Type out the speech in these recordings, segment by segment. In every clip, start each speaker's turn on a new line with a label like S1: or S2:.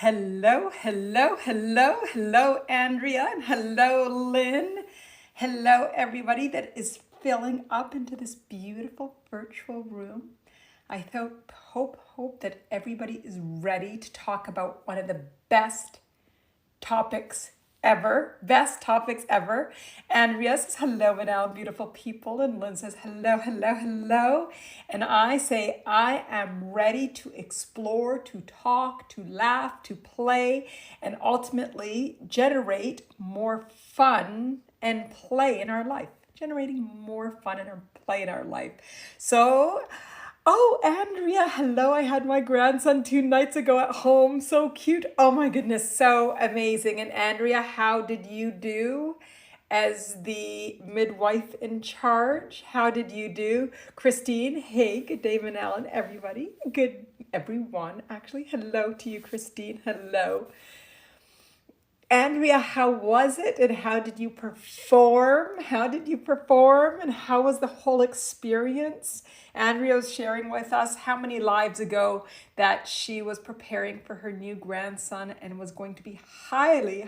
S1: Hello, hello, hello, hello, Andrea, and hello, Lynn. Hello, everybody that is filling up into this beautiful virtual room. I hope that everybody is ready to talk about one of the best topics ever. Andrea says, hello, Manal, beautiful people. And Lynn says, hello, hello, hello. And I say, I am ready to explore, to talk, to laugh, to play, and ultimately generate more fun and play in our life. Generating more fun and play in our life. So, oh, Andrea, hello. I had my grandson 2 nights ago at home. So cute. Oh my goodness, so amazing. And Andrea, how did you do as the midwife in charge? How did you do? Christine, hey, good day, Manal, and everybody. Good, everyone, actually. Hello to you, Christine. Hello. Andrea, how was it and how did you perform? And how was the whole experience? Andrea was sharing with us how many lives ago that she was preparing for her new grandson and was going to be highly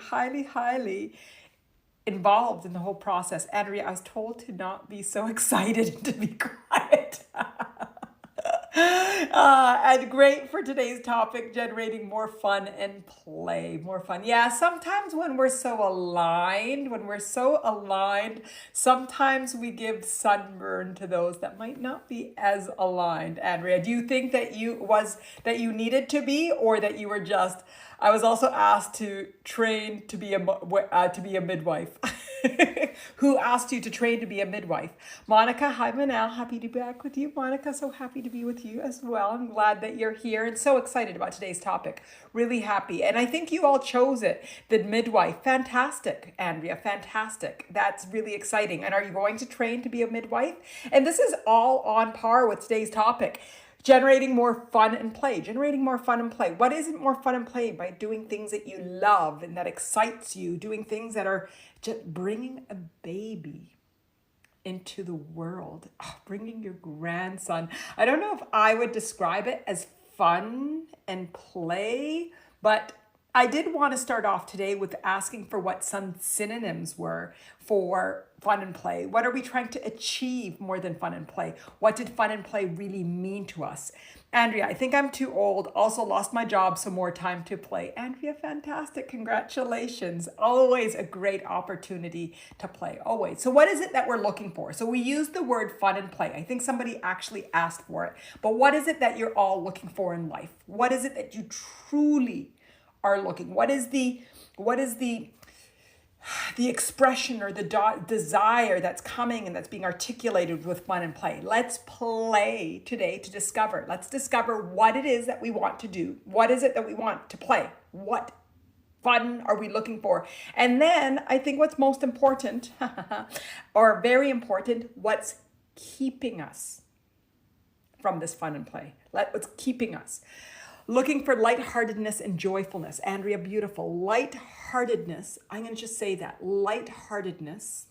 S1: involved in the whole process. Andrea, I was told to not be so excited and to be quiet. And great for today's topic, generating more fun and play, more fun. Yeah, sometimes when we're so aligned, sometimes we give sunburn to those that might not be as aligned. Andrea, do you think that you needed to be, or that you were just? I was also asked to train to be a midwife. Who asked you to train to be a midwife? Monica, hi Manal, happy to be back with you. Monica, so happy to be with you as well. I'm glad that you're here and so excited about today's topic. Really happy. And I think you all chose it, the midwife. Fantastic, Andrea, fantastic. That's really exciting. And are you going to train to be a midwife? And this is all on par with today's topic. Generating more fun and play. What isn't more fun and play? By doing things that you love and that excites you, doing things that are just bringing a baby into the world, bringing your grandson. I don't know if I would describe it as fun and play, but I did want to start off today with asking for what some synonyms were for fun and play. What are we trying to achieve more than fun and play? What did fun and play really mean to us? Andrea, I think I'm too old. Also lost my job, so more time to play. Andrea, fantastic. Congratulations. Always a great opportunity to play. Always. So what is it that we're looking for? So we use the word fun and play. I think somebody actually asked for it. But what is it that you're all looking for in life? What is it that you truly are looking? What is the expression or the desire that's coming and that's being articulated with fun and play? Let's play today to discover. Let's discover what it is that we want to do. What is it that we want to play? What fun are we looking for? And then I think what's most important or very important, what's keeping us from this fun and play? What's keeping us? Looking for lightheartedness and joyfulness. Andrea, beautiful. Lightheartedness. I'm going to just say that. Lightheartedness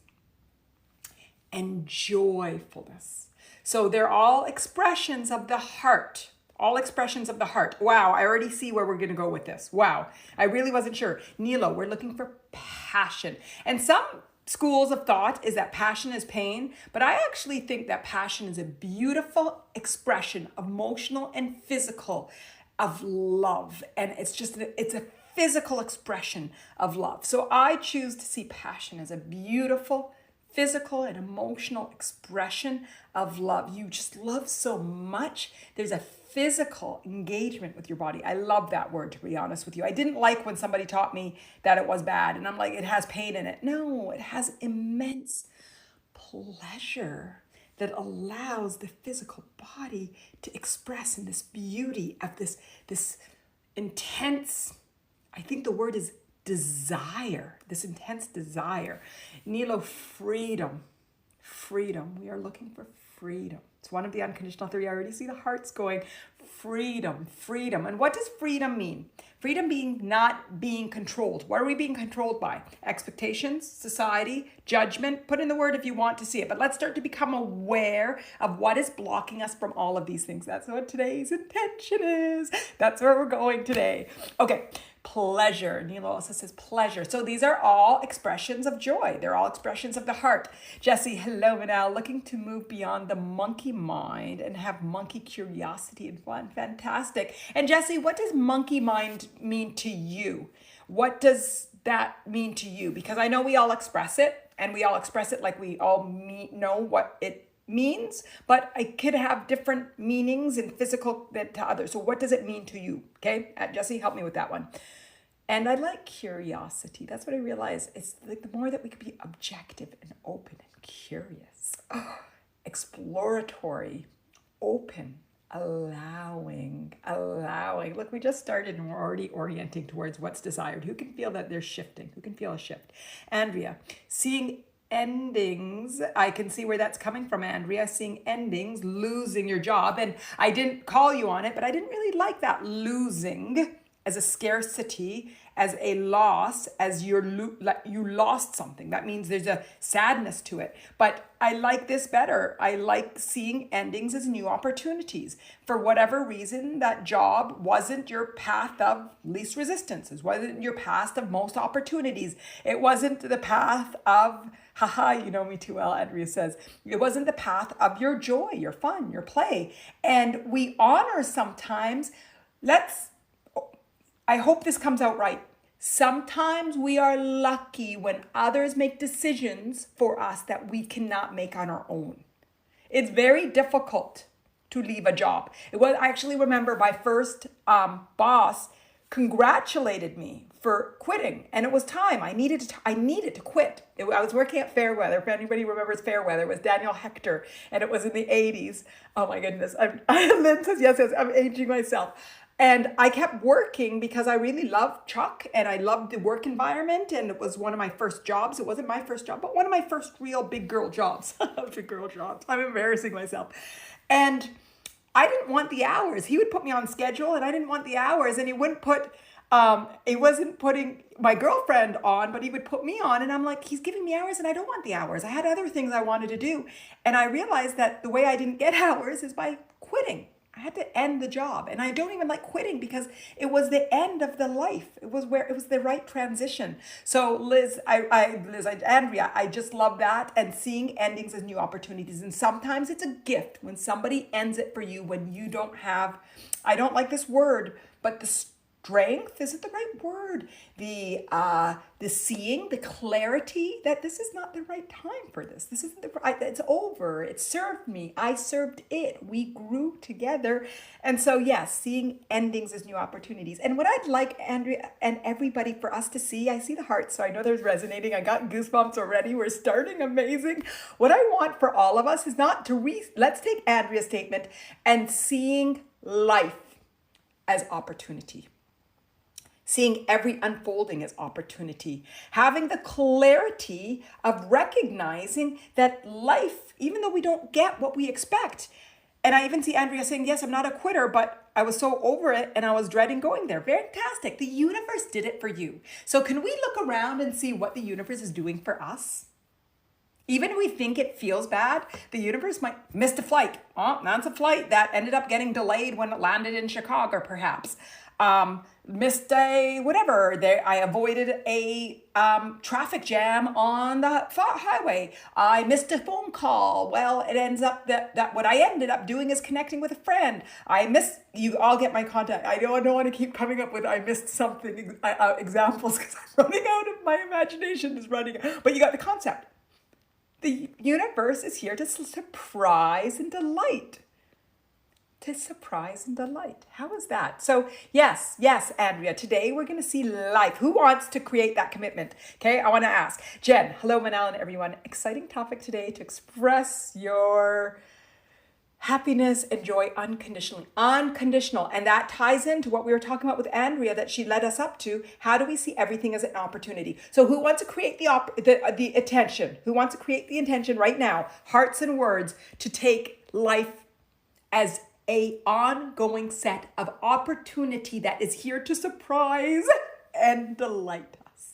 S1: and joyfulness. So they're all expressions of the heart. All expressions of the heart. Wow, I already see where we're going to go with this. Wow, I really wasn't sure. Nilo, we're looking for passion. And some schools of thought is that passion is pain, but I actually think that passion is a beautiful expression, emotional and physical, of love. And it's a physical expression of love. So I choose to see passion as a beautiful physical and emotional expression of love. You just love so much. There's a physical engagement with your body. I love that word, to be honest with you. I didn't like when somebody taught me that it was bad and I'm like, it has pain in it. No, it has immense pleasure that allows the physical body to express in this beauty of this intense, I think the word is desire, this intense desire. Nilo, freedom. We are looking for freedom. It's one of the unconditional three. I already see the hearts going. Freedom. And what does freedom mean? Freedom being not being controlled. What are we being controlled by? Expectations, society, judgment. Put in the word if you want to see it. But let's start to become aware of what is blocking us from all of these things. That's what today's intention is. That's where we're going today. Okay. Pleasure. Neela also says pleasure. So these are all expressions of joy. They're all expressions of the heart. Jesse, hello, Manal. Looking to move beyond the monkey mind and have monkey curiosity and fun. Fantastic. And Jesse, what does monkey mind mean to you? What does that mean to you? Because I know we all express it, and we all express it like we all know what it means, but I could have different meanings in physical than to others. So what does it mean to you? Okay, Jesse, help me with that one. And I like curiosity. That's what I realized. It's like the more that we could be objective and open and curious, exploratory, open, allowing. Look, we just started and we're already orienting towards what's desired. Who can feel that they're shifting? Who can feel a shift? Andrea, seeing endings. I can see where that's coming from, Andrea. Seeing endings, losing your job. And I didn't call you on it, but I didn't really like that losing as a scarcity, as a loss, as you lost something. That means there's a sadness to it. But I like this better. I like seeing endings as new opportunities. For whatever reason, that job wasn't your path of least resistance. It wasn't your path of most opportunities. It wasn't the path of, haha, you know me too well, Andrea says. It wasn't the path of your joy, your fun, your play. And we honor sometimes, I hope this comes out right. Sometimes we are lucky when others make decisions for us that we cannot make on our own. It's very difficult to leave a job. I actually remember my first boss congratulated me for quitting, and it was time. I needed to quit. I was working at Fairweather. If anybody remembers Fairweather, it was Daniel Hector, and it was in the 80s. Oh my goodness. Lynn says, yes, I'm aging myself. And I kept working because I really loved Chuck and I loved the work environment. And it was one of my first jobs. It wasn't my first job, but one of my first real big girl jobs. Big girl jobs. I'm embarrassing myself. And I didn't want the hours. He would put me on schedule and I didn't want the hours. And he wouldn't he wasn't putting my girlfriend on, but he would put me on. And I'm like, he's giving me hours and I don't want the hours. I had other things I wanted to do. And I realized that the way I didn't get hours is by quitting. I had to end the job, and I don't even like quitting because it was the end of the life. It was the right transition. So Andrea, I just love that, and seeing endings as new opportunities. And sometimes it's a gift when somebody ends it for you when you don't have, I don't like this word, but the strength, is it the right word? The seeing, the clarity that this is not the right time for this. This isn't it's over. It served me. I served it. We grew together. And so, yes, seeing endings as new opportunities. And what I'd like, Andrea, and everybody for us to see, I see the heart, so I know there's resonating. I got goosebumps already. We're starting amazing. What I want for all of us is not to let's take Andrea's statement and seeing life as opportunity. Seeing every unfolding as opportunity, having the clarity of recognizing that life, even though we don't get what we expect. And I even see Andrea saying, yes, I'm not a quitter, but I was so over it and I was dreading going there. Fantastic. The universe did it for you. So can we look around and see what the universe is doing for us? Even if we think it feels bad, the universe might miss a flight. Oh, that's a flight that ended up getting delayed when it landed in Chicago, perhaps. Missed a whatever. I avoided a traffic jam on the highway. I missed a phone call. Well, it ends up that what I ended up doing is connecting with a friend. You all get my contact. I don't want to keep coming up with I missed something examples because I'm running out of my imagination is running out. But you got the concept. The universe is here to surprise and delight. To surprise and delight. How is that? So yes, Andrea, today we're going to see life. Who wants to create that commitment? Okay, I want to ask. Jen, hello, Manal and everyone. Exciting topic today to express your happiness and joy unconditionally. Unconditional. And that ties into what we were talking about with Andrea that she led us up to. How do we see everything as an opportunity? So who wants to create the attention? Who wants to create the intention right now? Hearts and words to take life as a ongoing set of opportunity that is here to surprise and delight us.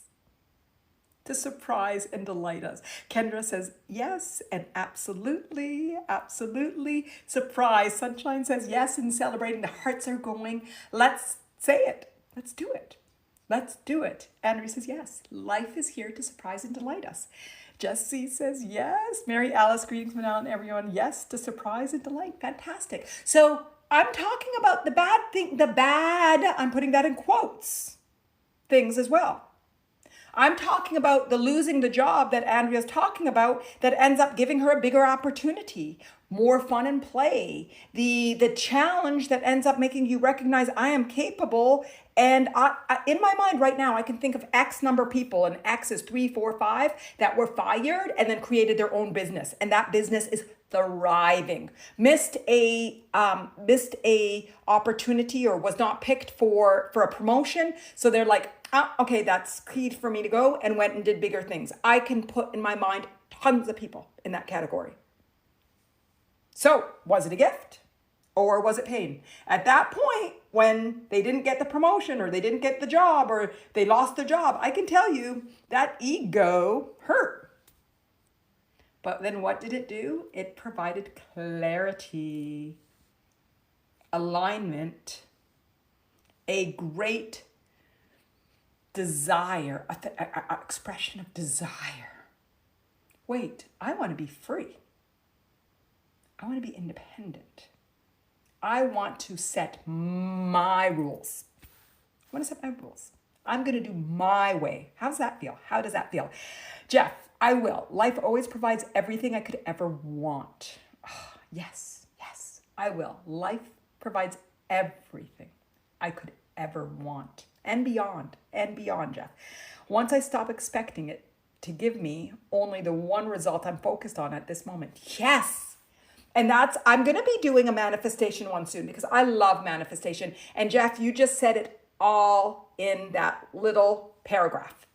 S1: To surprise and delight us. Kendra says, yes, and absolutely, absolutely. Surprise. Sunshine says, yes, and celebrating. The hearts are going. Let's say it. Let's do it. Let's do it. Andrea says, yes, life is here to surprise and delight us. Jessie says, yes. Mary Alice, greetings, Manal, and everyone. Yes, to surprise and delight. Fantastic. So I'm talking about the bad thing, I'm putting that in quotes, things as well. I'm talking about the losing the job that Andrea's talking about that ends up giving her a bigger opportunity, more fun and play, the challenge that ends up making you recognize I am capable. And in my mind right now, I can think of X number of people, and X is 3, 4, 5, that were fired and then created their own business. And that business is thriving. Missed a opportunity or was not picked for a promotion. So they're like, okay, that's key for me to go, and went and did bigger things. I can put in my mind tons of people in that category. So was it a gift or was it pain? At that point, when they didn't get the promotion or they didn't get the job or they lost the job, I can tell you that ego hurt. But then what did it do? It provided clarity, alignment, a great desire, an expression of desire. Wait, I want to be free. I want to be independent. I want to set my rules. I want to set my rules. I'm going to do my way. How does that feel? How does that feel? Jeff, I will. Life always provides everything I could ever want. Oh, yes, I will. Life provides everything I could ever want. And beyond, Jeff. Once I stop expecting it to give me only the one result I'm focused on at this moment. Yes. And I'm going to be doing a manifestation one soon because I love manifestation. And Jeff, you just said it all in that little paragraph.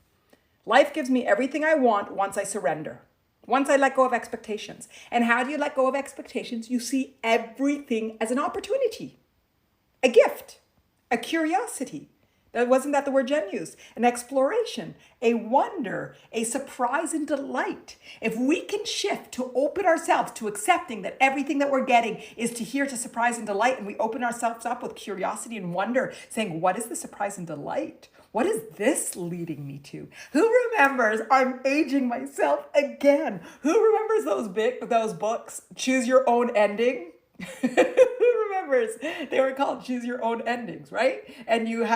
S1: Life gives me everything I want once I surrender. Once I let go of expectations. And how do you let go of expectations? You see everything as an opportunity, a gift, a curiosity. Wasn't that the word Jen used? An exploration, a wonder, a surprise and delight. If we can shift to open ourselves to accepting that everything that we're getting is here to surprise and delight, and we open ourselves up with curiosity and wonder, saying, what is the surprise and delight? What is this leading me to? Who remembers? I'm aging myself again. Who remembers those books, Choose Your Own Ending? Who remembers? They were called Choose Your Own Endings, right? And you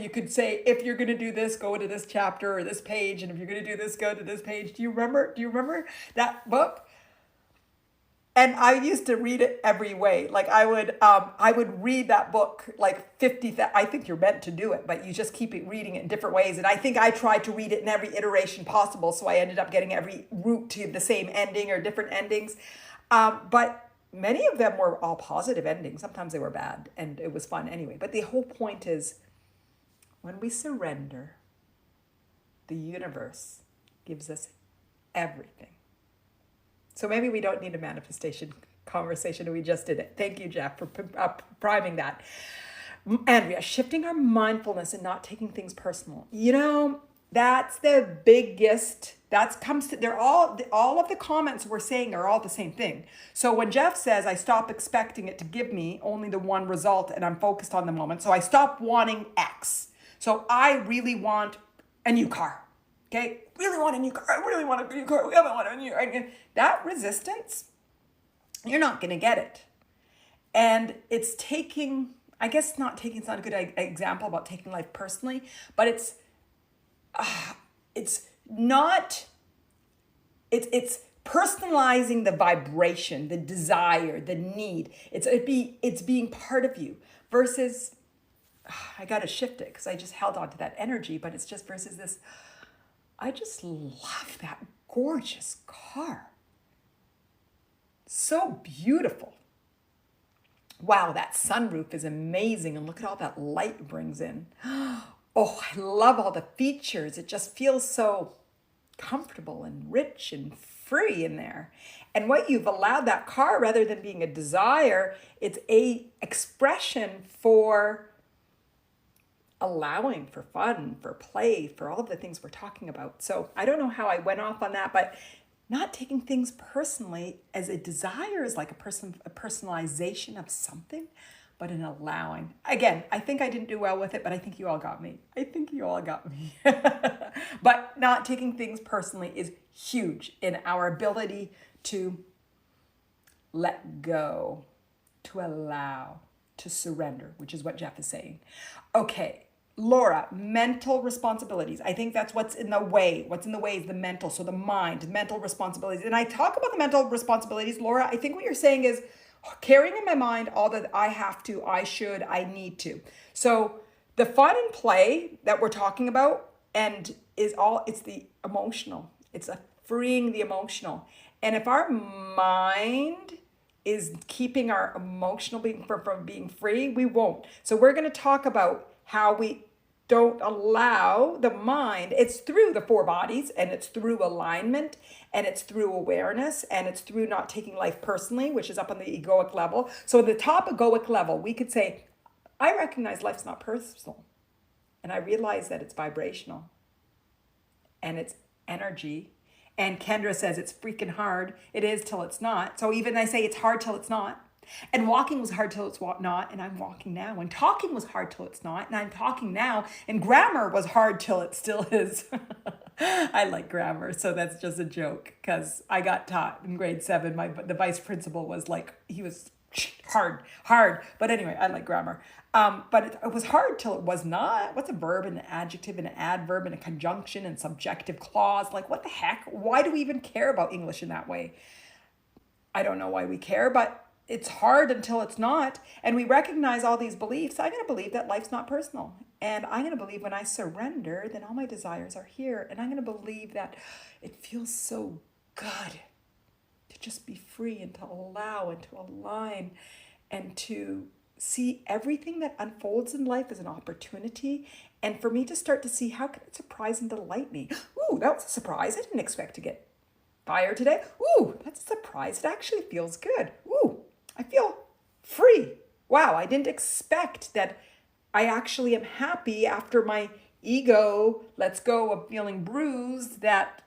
S1: could say, if you're going to do this, go to this chapter or this page. And if you're going to do this, go to this page. Do you remember that book? And I used to read it every way. Like I would read that book like 50, I think you're meant to do it, but you just keep reading it in different ways. And I think I tried to read it in every iteration possible. So I ended up getting every route to the same ending or different endings. But many of them were all positive endings. Sometimes they were bad, and it was fun anyway. But the whole point is, when we surrender, the universe gives us everything. So maybe we don't need a manifestation conversation, and we just did it. Thank you, Jeff, for priming that. Andrea, shifting our mindfulness and not taking things personal. That's the biggest, they're all of the comments we're saying are all the same thing. So when Jeff says, I stop expecting it to give me only the one result and I'm focused on the moment. So I stop wanting X. So I really want a new car. Okay. Really want a new car. I really want a new car. We haven't want a new car. That resistance, you're not going to get it. And it's I guess not a good example about taking life personally, but it's personalizing the vibration, the desire, the need. It's being part of you versus, I got to shift it because I just held on to that energy, but it's just versus this, I just love that gorgeous car. So beautiful. Wow, that sunroof is amazing. And look at all that light it brings in. Oh, I love all the features. It just feels so comfortable and rich and free in there. And what you've allowed that car, rather than being a desire, it's a expression for allowing for fun, for play, for all of the things we're talking about. So I don't know how I went off on that, but not taking things personally as a desire is like a personalization of something, but in allowing. Again, I think I didn't do well with it, but I think you all got me. I think you all got me. But not taking things personally is huge in our ability to let go, to allow, to surrender, which is what Jeff is saying. Okay, Laura, mental responsibilities. I think that's what's in the way. What's in the way is the mental. So the mind, mental responsibilities. And I talk about the mental responsibilities, Laura. I think what you're saying is carrying in my mind all that I have to, I should, I need to. So the fun and play that we're talking about and it's the emotional. It's freeing the emotional. And if our mind is keeping our emotional being from being free, we won't. So we're going to talk about how we don't allow the mind. It's through the four bodies, and it's through alignment, and it's through awareness, and it's through not taking life personally, which is up on the egoic level. So at the top egoic level, we could say, I recognize life's not personal, and I realize that it's vibrational, and it's energy. And Kendra says it's freaking hard. It is till it's not. So even I say it's hard till it's not. And walking was hard till it's not, and I'm walking now. And talking was hard till it's not, and I'm talking now. And grammar was hard till it still is. I like grammar, so that's just a joke because I got taught in grade 7. The vice principal was like, he was hard. But anyway, I like grammar. But it was hard till it was not. What's a verb and an adjective and an adverb and a conjunction and subjective clause? Like, what the heck? Why do we even care about English in that way? I don't know why we care, but it's hard until it's not. And we recognize all these beliefs. I'm going to believe that life's not personal. And I'm going to believe when I surrender, then all my desires are here. And I'm going to believe that it feels so good to just be free and to allow and to align and to see everything that unfolds in life as an opportunity. And for me to start to see how can it surprise and delight me. Ooh, that was a surprise. I didn't expect to get fired today. Ooh, that's a surprise. It actually feels good. Ooh, I feel free. Wow, I didn't expect that. I actually am happy after my ego lets go of feeling bruised, that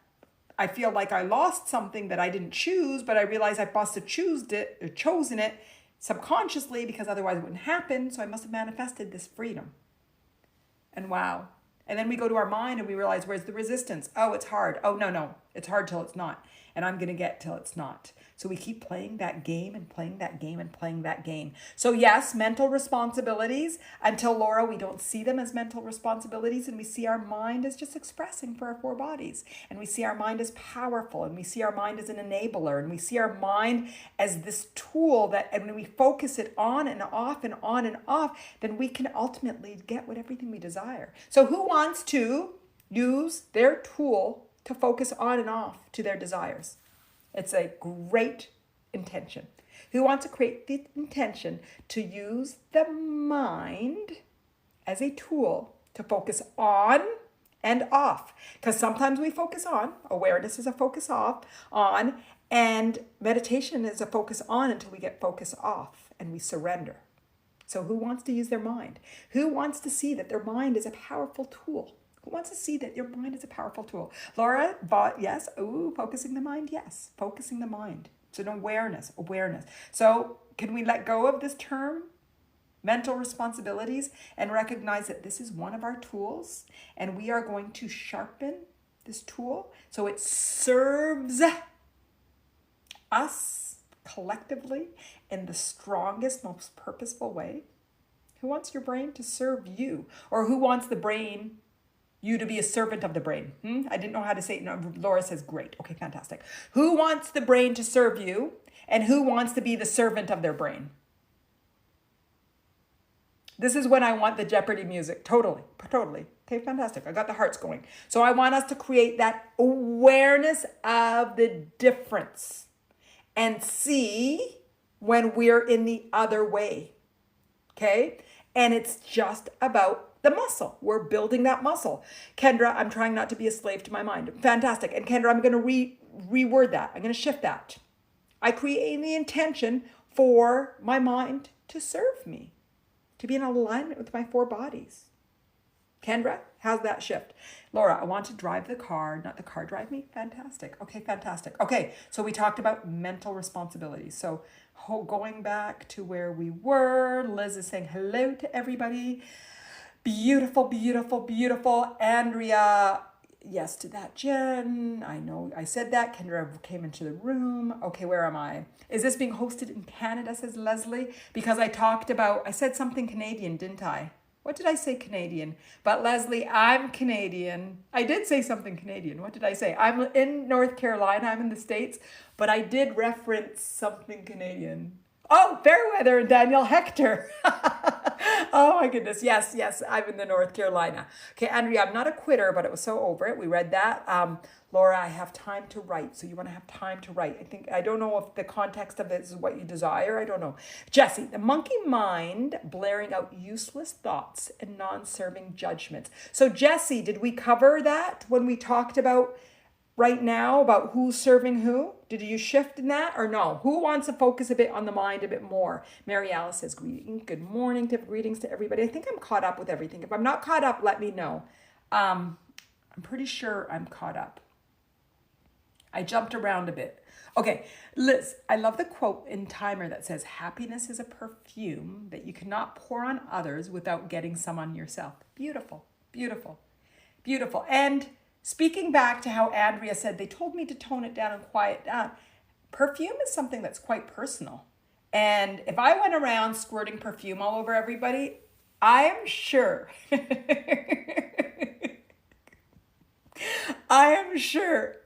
S1: I feel like I lost something that I didn't choose, but I realize I must have chosen it subconsciously because otherwise it wouldn't happen. So I must have manifested this freedom. And wow. And then we go to our mind and we realize, where's the resistance? Oh, it's hard. Oh, no. It's hard till it's not. And I'm going to get till it's not. So we keep playing that game and playing that game and playing that game. So yes, mental responsibilities, until Laura, we don't see them as mental responsibilities, and we see our mind as just expressing for our four bodies. And we see our mind as powerful, and we see our mind as an enabler, and we see our mind as this tool that, and when we focus it on and off and on and off, then we can ultimately get everything we desire. So who wants to use their tool to focus on and off to their desires? It's a great intention. Who wants to create the intention to use the mind as a tool to focus on and off? Because sometimes we focus on, awareness is a focus on, and meditation is a focus on until we get focus off and we surrender. So who wants to use their mind? Who wants to see that their mind is a powerful tool? Who wants to see that your mind is a powerful tool? Laura, yes. Ooh, focusing the mind, yes. Focusing the mind. It's an awareness. So can we let go of this term, mental responsibilities, and recognize that this is one of our tools, and we are going to sharpen this tool so it serves us collectively in the strongest, most purposeful way? Who wants your brain to serve you? Or who wants the brain, you to be a servant of the brain? I didn't know how to say it. No, Laura says, great. Okay, fantastic. Who wants the brain to serve you, and who wants to be the servant of their brain? This is when I want the Jeopardy music. Totally. Okay, fantastic. I got the hearts going. So I want us to create that awareness of the difference and see when we're in the other way. Okay? And it's just about the muscle. We're building that muscle. Kendra, I'm trying not to be a slave to my mind. Fantastic. And Kendra, I'm going to reword that. I'm going to shift that. I create the intention for my mind to serve me, to be in alignment with my four bodies. Kendra, how's that shift? Laura, I want to drive the car, not the car drive me. Fantastic. Okay, fantastic. Okay, so we talked about mental responsibilities. So going back to where we were, Liz is saying hello to everybody. Beautiful, beautiful, beautiful. Andrea, yes to that. Jen, I know I said that. Kendra came into the room. Okay, where am I? Is this being hosted in Canada, says Leslie? Because I said something Canadian, didn't I? What did I say Canadian? But Leslie, I'm Canadian. I did say something Canadian. What did I say? I'm in North Carolina. I'm in the States. But I did reference something Canadian. Oh, Fairweather and Daniel Hector. Oh my goodness. Yes, yes, I'm in the North Carolina. Okay, Andrea, I'm not a quitter, but it was so over it. We read that. Laura, I have time to write. So you want to have time to write. I don't know if the context of it is what you desire. I don't know. Jesse, the monkey mind blaring out useless thoughts and non-serving judgments. So Jesse, did we cover that when we talked about right now about who's serving who? Did you shift in that or no? Who wants to focus a bit on the mind a bit more? Mary Alice says, good morning, greetings to everybody. I think I'm caught up with everything. If I'm not caught up, let me know. I'm pretty sure I'm caught up. I jumped around a bit. Okay, Liz, I love the quote in Timer that says, happiness is a perfume that you cannot pour on others without getting some on yourself. Beautiful, beautiful, beautiful. And speaking back to how Andrea said, they told me to tone it down and quiet down. Perfume is something that's quite personal. And if I went around squirting perfume all over everybody, I am sure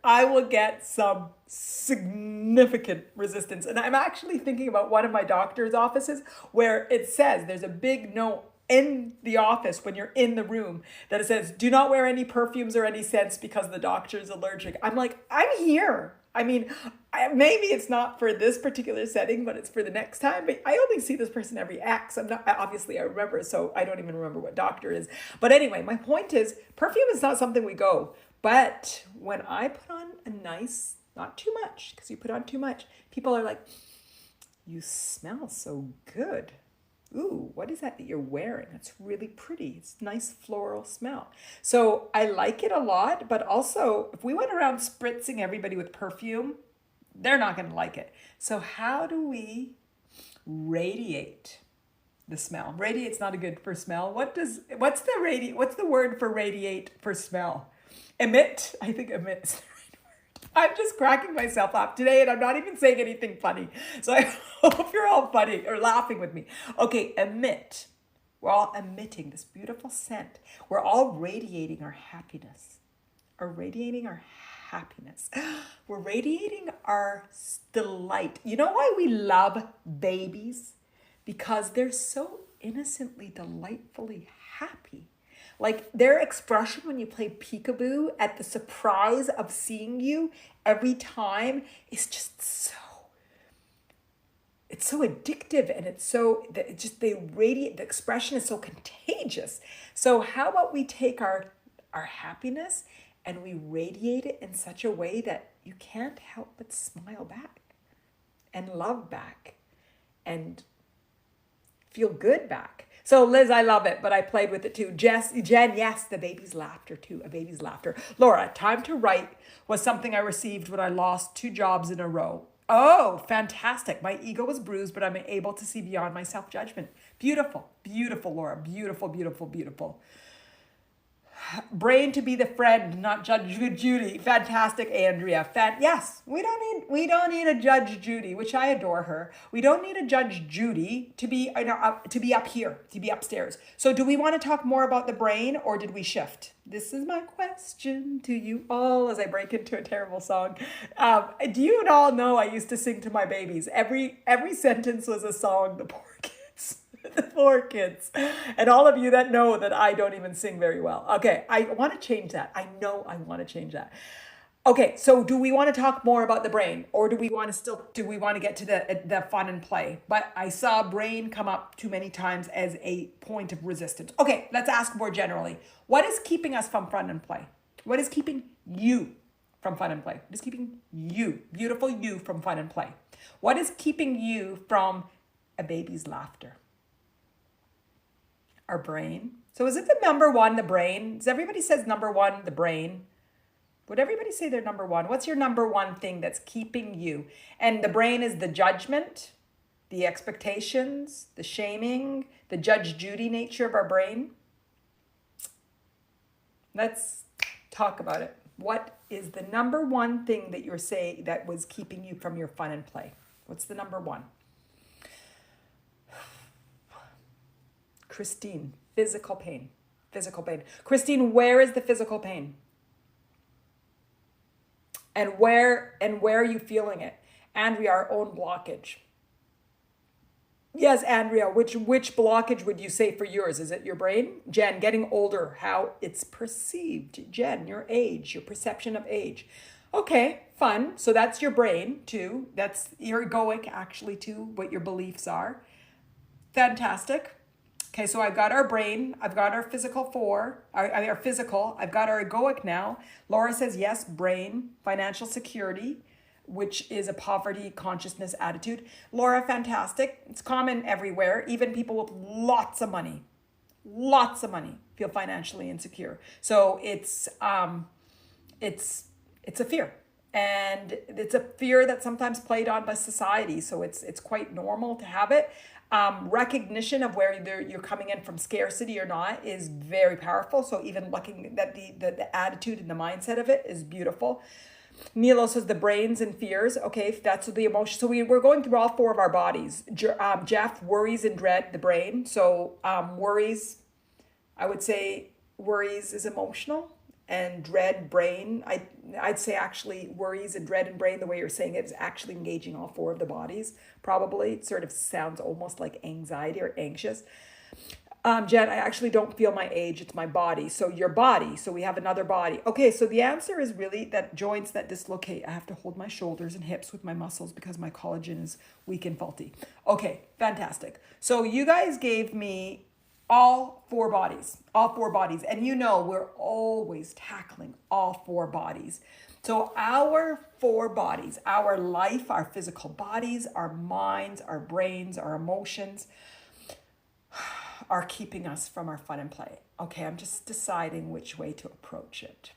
S1: I will get some significant resistance. And I'm actually thinking about one of my doctor's offices where it says there's a big note in the office when you're in the room that it says, do not wear any perfumes or any scents because the doctor is allergic. I'm like, I'm here. I mean, maybe it's not for this particular setting, but it's for the next time. But I only see this person every X. Obviously I remember, so I don't even remember what doctor it is. But anyway, my point is perfume is not something we go. But when I put on a nice, not too much, because you put on too much, people are like, you smell so good. Ooh, what is that you're wearing? It's really pretty. It's a nice floral smell. So I like it a lot, but also if we went around spritzing everybody with perfume, they're not going to like it. So how do we radiate the smell? Radiate's not a good for smell. What's the word for radiate for smell? Emit? I think emit is the right word. I'm just cracking myself up today and I'm not even saying anything funny. So I hope you're all funny or laughing with me. Okay, emit. We're all emitting this beautiful scent. We're all radiating our happiness. We're radiating our delight. You know why we love babies? Because they're so innocently, delightfully happy. Like their expression when you play peekaboo at the surprise of seeing you every time is just it's so addictive and they radiate, the expression is so contagious. So how about we take our happiness and we radiate it in such a way that you can't help but smile back and love back and feel good back. So Liz, I love it, but I played with it too. Jen, yes, the baby's laughter too, a baby's laughter. Laura, time to write was something I received when I lost 2 jobs in a row. Oh, fantastic. My ego was bruised, but I'm able to see beyond my self-judgment. Beautiful, beautiful, Laura. Beautiful, beautiful, beautiful. Brain to be the friend, not Judge Judy. Fantastic, Andrea. Yes, we don't need a Judge Judy, which I adore her. We don't need a Judge Judy to be up here, to be upstairs. So do we want to talk more about the brain or did we shift? This is my question to you all as I break into a terrible song. Do you all know I used to sing to my babies? Every sentence was a song, the poor kids. The poor kids. And all of you that know that I don't even sing very well. Okay, I want to change that. I know I want to change that. Okay, so do we want to talk more about the brain or do we want to get to the fun and play? But I saw brain come up too many times as a point of resistance. Okay, let's ask more generally. What is keeping us from fun and play? What is keeping you from fun and play? What is keeping you, beautiful you, from fun and play? What is keeping you from a baby's laughter? Our brain. So is it the number one, the brain? Does everybody says number one, the brain? Would everybody say they're number one? What's your number one thing that's keeping you? And the brain is the judgment, the expectations, the shaming, the Judge-Judy nature of our brain. Let's talk about it. What is the number one thing that you're saying that was keeping you from your fun and play? What's the number one? Christine, physical pain. Physical pain. Christine, where is the physical pain? And where are you feeling it? Andrea, our own blockage. Yes, Andrea, which blockage would you say for yours? Is it your brain? Jen, getting older, how it's perceived. Jen, your age, your perception of age. Okay, fun. So that's your brain too. That's your egoic actually too, what your beliefs are. Fantastic. Okay, so I've got our brain, I've got our physical our physical, I've got our egoic now. Laura says yes, brain, financial security, which is a poverty consciousness attitude. Laura, fantastic. It's common everywhere. Even people with lots of money feel financially insecure. So it's a fear. And it's a fear that's sometimes played on by society. So it's quite normal to have it. Recognition of where you're coming in from scarcity or not is very powerful. So even looking at the attitude and the mindset of it is beautiful. Nilo says the brains and fears. Okay, that's the emotion. So we're going through all four of our bodies. Jeff, worries and dread, the brain. So worries, I would say worries is emotional, and dread, brain. I'd say actually worries and dread and brain, the way you're saying it, is actually engaging all four of the bodies. Probably it sort of sounds almost like anxiety or anxious. Jen, I actually don't feel my age. It's my body. So your body. So we have another body. Okay, so the answer is really that joints that dislocate. I have to hold my shoulders and hips with my muscles because my collagen is weak and faulty. Okay, fantastic. So you guys gave me all four bodies. And you know we're always tackling all four bodies. So our four bodies, our life, our physical bodies, our minds, our brains, our emotions, are keeping us from our fun and play. Okay, I'm just deciding which way to approach it.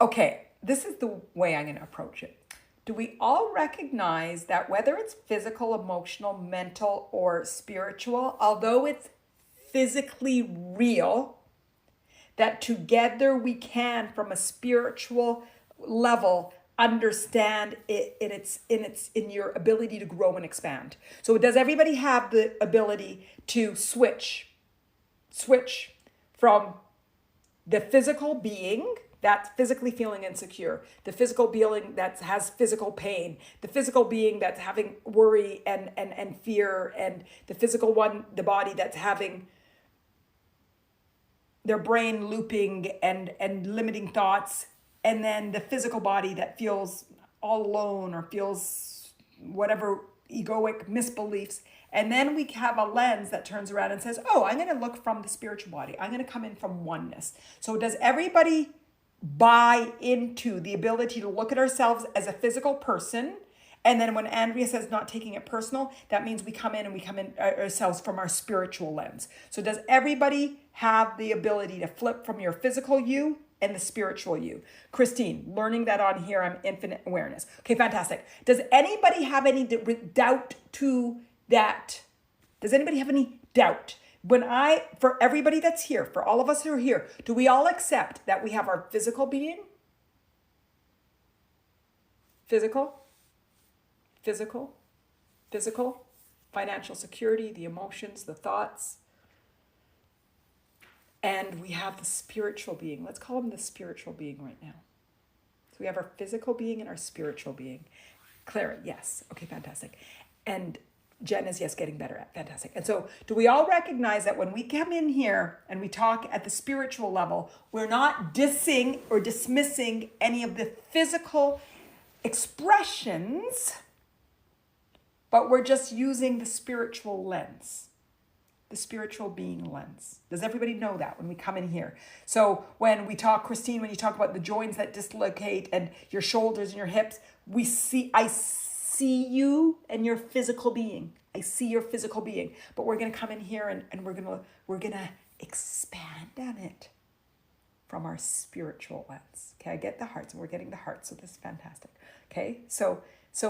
S1: Okay, this is the way I'm going to approach it. Do we all recognize that whether it's physical, emotional, mental, or spiritual, although it's physically real, that together we can, from a spiritual level, understand it in your ability to grow and expand. So does everybody have the ability to switch from the physical being that's physically feeling insecure, the physical being that has physical pain, the physical being that's having worry and fear, and the physical one, the body that's having their brain looping and limiting thoughts, and then the physical body that feels all alone or feels whatever egoic misbeliefs. And then we have a lens that turns around and says, oh, I'm going to look from the spiritual body. I'm going to come in from oneness. So does everybody buy into the ability to look at ourselves as a physical person? And then when Andrea says not taking it personal, that means we come in ourselves from our spiritual lens. So does everybody have the ability to flip from your physical you and the spiritual you? Christine, learning that on here, I'm infinite awareness. Okay, fantastic. Does anybody have any doubt to that? Does anybody have any doubt? For everybody that's here, for all of us who are here, do we all accept that we have our physical being? Physical, financial security, the emotions, the thoughts. And we have the spiritual being. Let's call him the spiritual being right now. So we have our physical being and our spiritual being. Clara, yes. Okay, fantastic. And Jen is, yes, getting better at. Fantastic. And so do we all recognize that when we come in here and we talk at the spiritual level, we're not dissing or dismissing any of the physical expressions, but we're just using the spiritual lens, the spiritual being lens. Does everybody know that when we come in here? So when we talk, Christine, when you talk about the joints that dislocate and your shoulders and your hips, I see see you and your physical being. I see your physical being. But we're going to come in here and we're going to expand on it from our spiritual lens. Okay, I get the heart. So we're getting the heart. So this is fantastic. Okay, so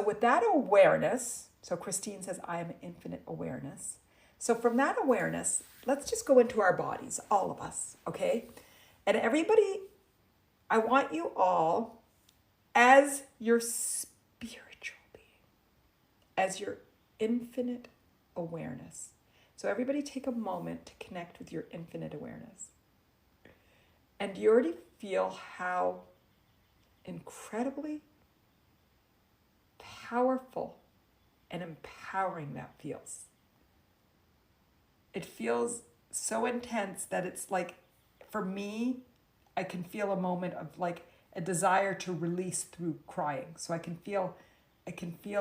S1: with that awareness, so Christine says, I am infinite awareness. So from that awareness, let's just go into our bodies, all of us, okay? And everybody, I want you all, as your spiritual being, as your infinite awareness. So everybody take a moment to connect with your infinite awareness. And you already feel how incredibly powerful and empowering that feels. It feels so intense that it's like, for me, I can feel a moment of like a desire to release through crying. So I can feel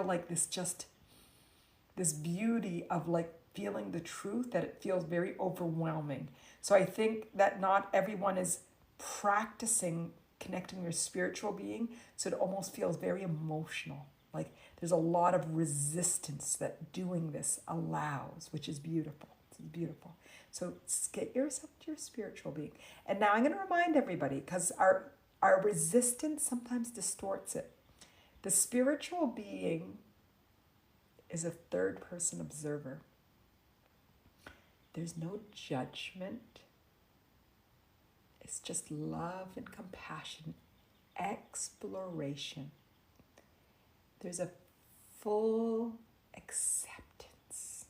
S1: like this beauty of like feeling the truth, that it feels very overwhelming. So I think that not everyone is practicing connecting your spiritual being. So it almost feels very emotional. Like there's a lot of resistance that doing this allows, which is beautiful. It's beautiful. So get yourself to your spiritual being. And now I'm going to remind everybody, because our resistance sometimes distorts it. The spiritual being is a third person observer. There's no judgment. It's just love and compassion, exploration. There's a full acceptance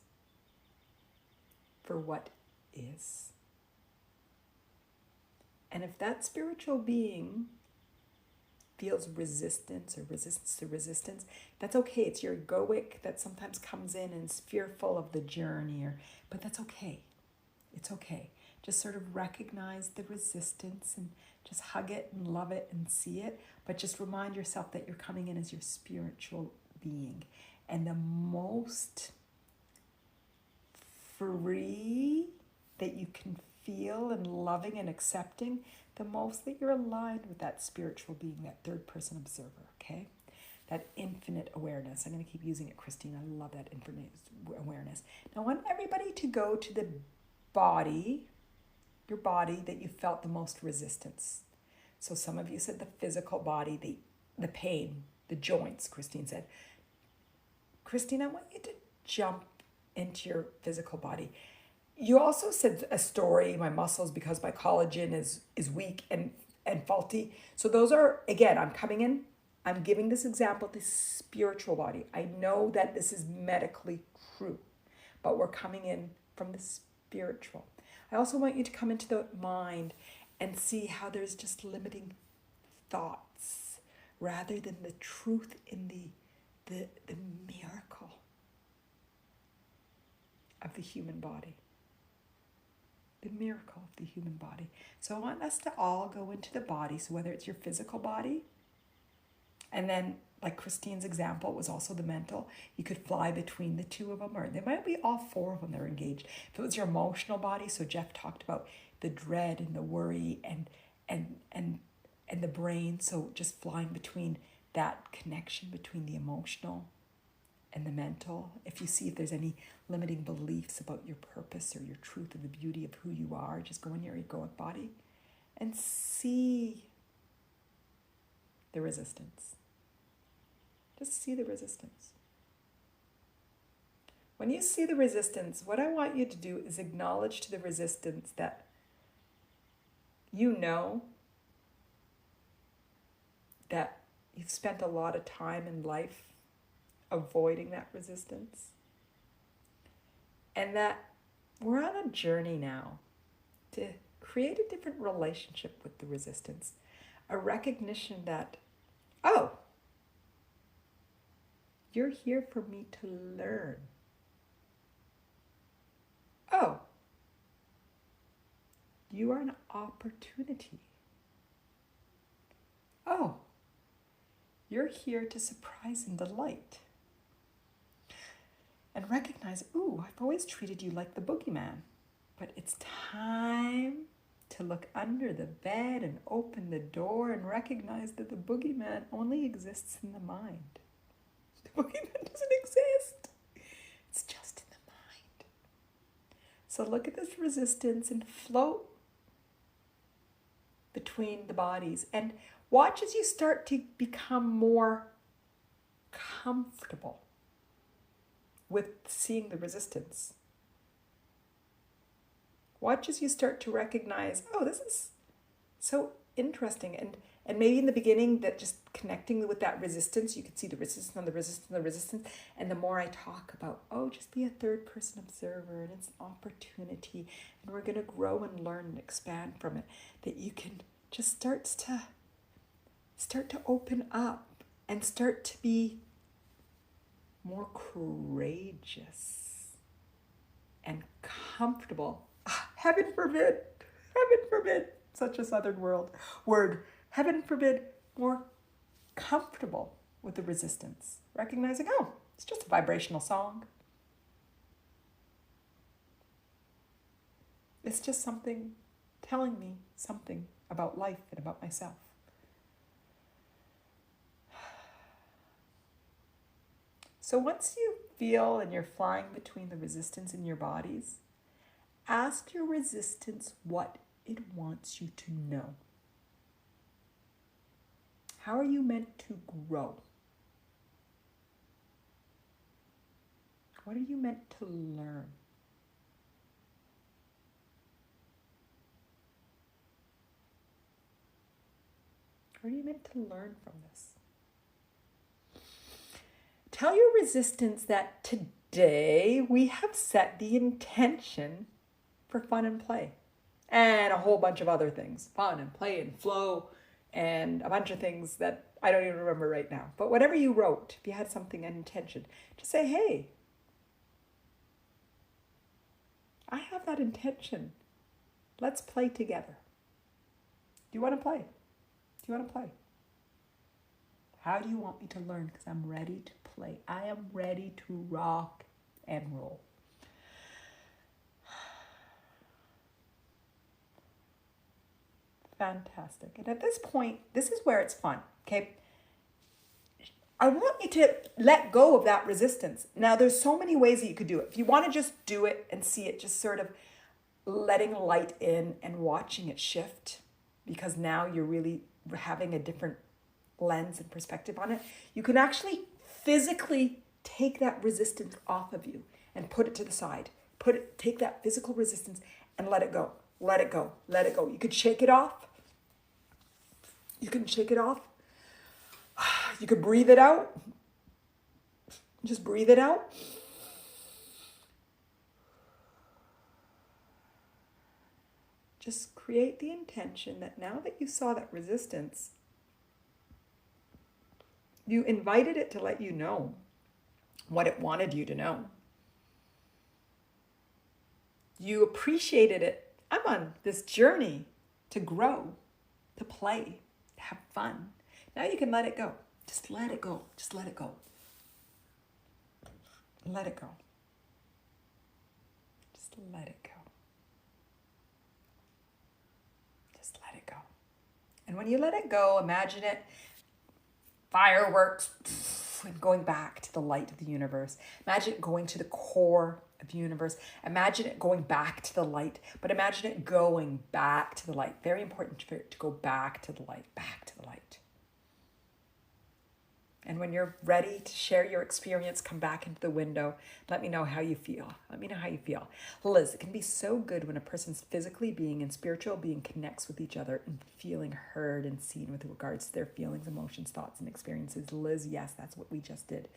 S1: for what is. And if that spiritual being feels resistance or resistance to resistance, that's okay. It's your egoic that sometimes comes in and is fearful of the journey, but that's okay. It's okay. Just sort of recognize the resistance and just hug it and love it and see it. But just remind yourself that you're coming in as your spiritual being. And the most free that you can feel and loving and accepting, the most that you're aligned with that spiritual being, that third person observer, okay? That infinite awareness. I'm going to keep using it, Christine. I love that infinite awareness. Now I want everybody to go to the body, your body that you felt the most resistance. So some of you said the physical body, the pain, the joints, Christine said. Christine, I want you to jump into your physical body. You also said a story, my muscles, because my collagen is weak and faulty. So those are, again, I'm coming in, I'm giving this example, this spiritual body. I know that this is medically true, but we're coming in from the spiritual. I also want you to come into the mind and see how there's just limiting thoughts rather than the truth in the miracle of the human body. The miracle of the human body. So I want us to all go into the body. So whether it's your physical body, and then like Christine's example was also the mental, you could fly between the two of them, or there might be all four of them that are engaged. If it was your emotional body, so Jeff talked about the dread and the worry and the brain, so just flying between that connection between the emotional and the mental. If you see if there's any limiting beliefs about your purpose or your truth or the beauty of who you are, just go in your egoic body and see the resistance. Just see the resistance. When you see the resistance, what I want you to do is acknowledge to the resistance that you know that you've spent a lot of time in life avoiding that resistance. And that we're on a journey now to create a different relationship with the resistance. A recognition that, oh, you're here for me to learn. Oh, you are an opportunity. Oh, you're here to surprise and delight. And recognize, ooh, I've always treated you like the boogeyman, but it's time to look under the bed and open the door and recognize that the boogeyman only exists in the mind. The Boogeyman doesn't exist. It's just in the mind. So look at this resistance and float between the bodies. And watch as you start to become more comfortable with seeing the resistance. Watch as you start to recognize, oh, this is so interesting. And maybe in the beginning that just connecting with that resistance, you can see the resistance and the resistance and the resistance. And the more I talk about, oh, just be a third person observer and it's an opportunity and we're going to grow and learn and expand from it, that you can just start to open up and start to be more courageous and comfortable. Heaven forbid, such a southern word, heaven forbid, more comfortable with the resistance. Recognizing, oh, it's just a vibrational song. It's just something telling me something about life and about myself. So once you feel and you're flying between the resistance in your bodies, ask your resistance what it wants you to know. How are you meant to grow? What are you meant to learn? What are you meant to learn from this? Tell your resistance that today we have set the intention for fun and play and a whole bunch of other things, fun and play and flow and a bunch of things that I don't even remember right now. But whatever you wrote, if you had something, an intention, just say, hey, I have that intention. Let's play together. Do you want to play? Do you want to play? How do you want me to learn? Because I'm ready to play. I am ready to rock and roll. Fantastic. And at this point, this is where it's fun, okay? I want you to let go of that resistance. Now, there's so many ways that you could do it. If you want to just do it and see it, just sort of letting light in and watching it shift, because now you're really having a different lens and perspective on it, you can actually physically take that resistance off of you and put it to the side. Take that physical resistance and let it go. Let it go. Let it go. You could shake it off. You can shake it off. You could breathe it out. Just breathe it out. Just create the intention that now that you saw that resistance, you invited it to let you know what it wanted you to know. You appreciated it. I'm on this journey to grow, to play, to have fun. Now you can let it go. Just let it go. Just let it go. Let it go. Just let it go. Just let it go. And when you let it go, imagine it, fireworks, and going back to the light of the universe. Imagine it going to the core of the universe. Imagine it going back to the light, but imagine it going back to the light. Very important for it to go back to the light, back to the light. And when you're ready to share your experience, come back into the window. Let me know how you feel. Let me know how you feel. Liz, it can be so good when a person's physically being and spiritual being connects with each other and feeling heard and seen with regards to their feelings, emotions, thoughts, and experiences. Liz, yes, that's what we just did.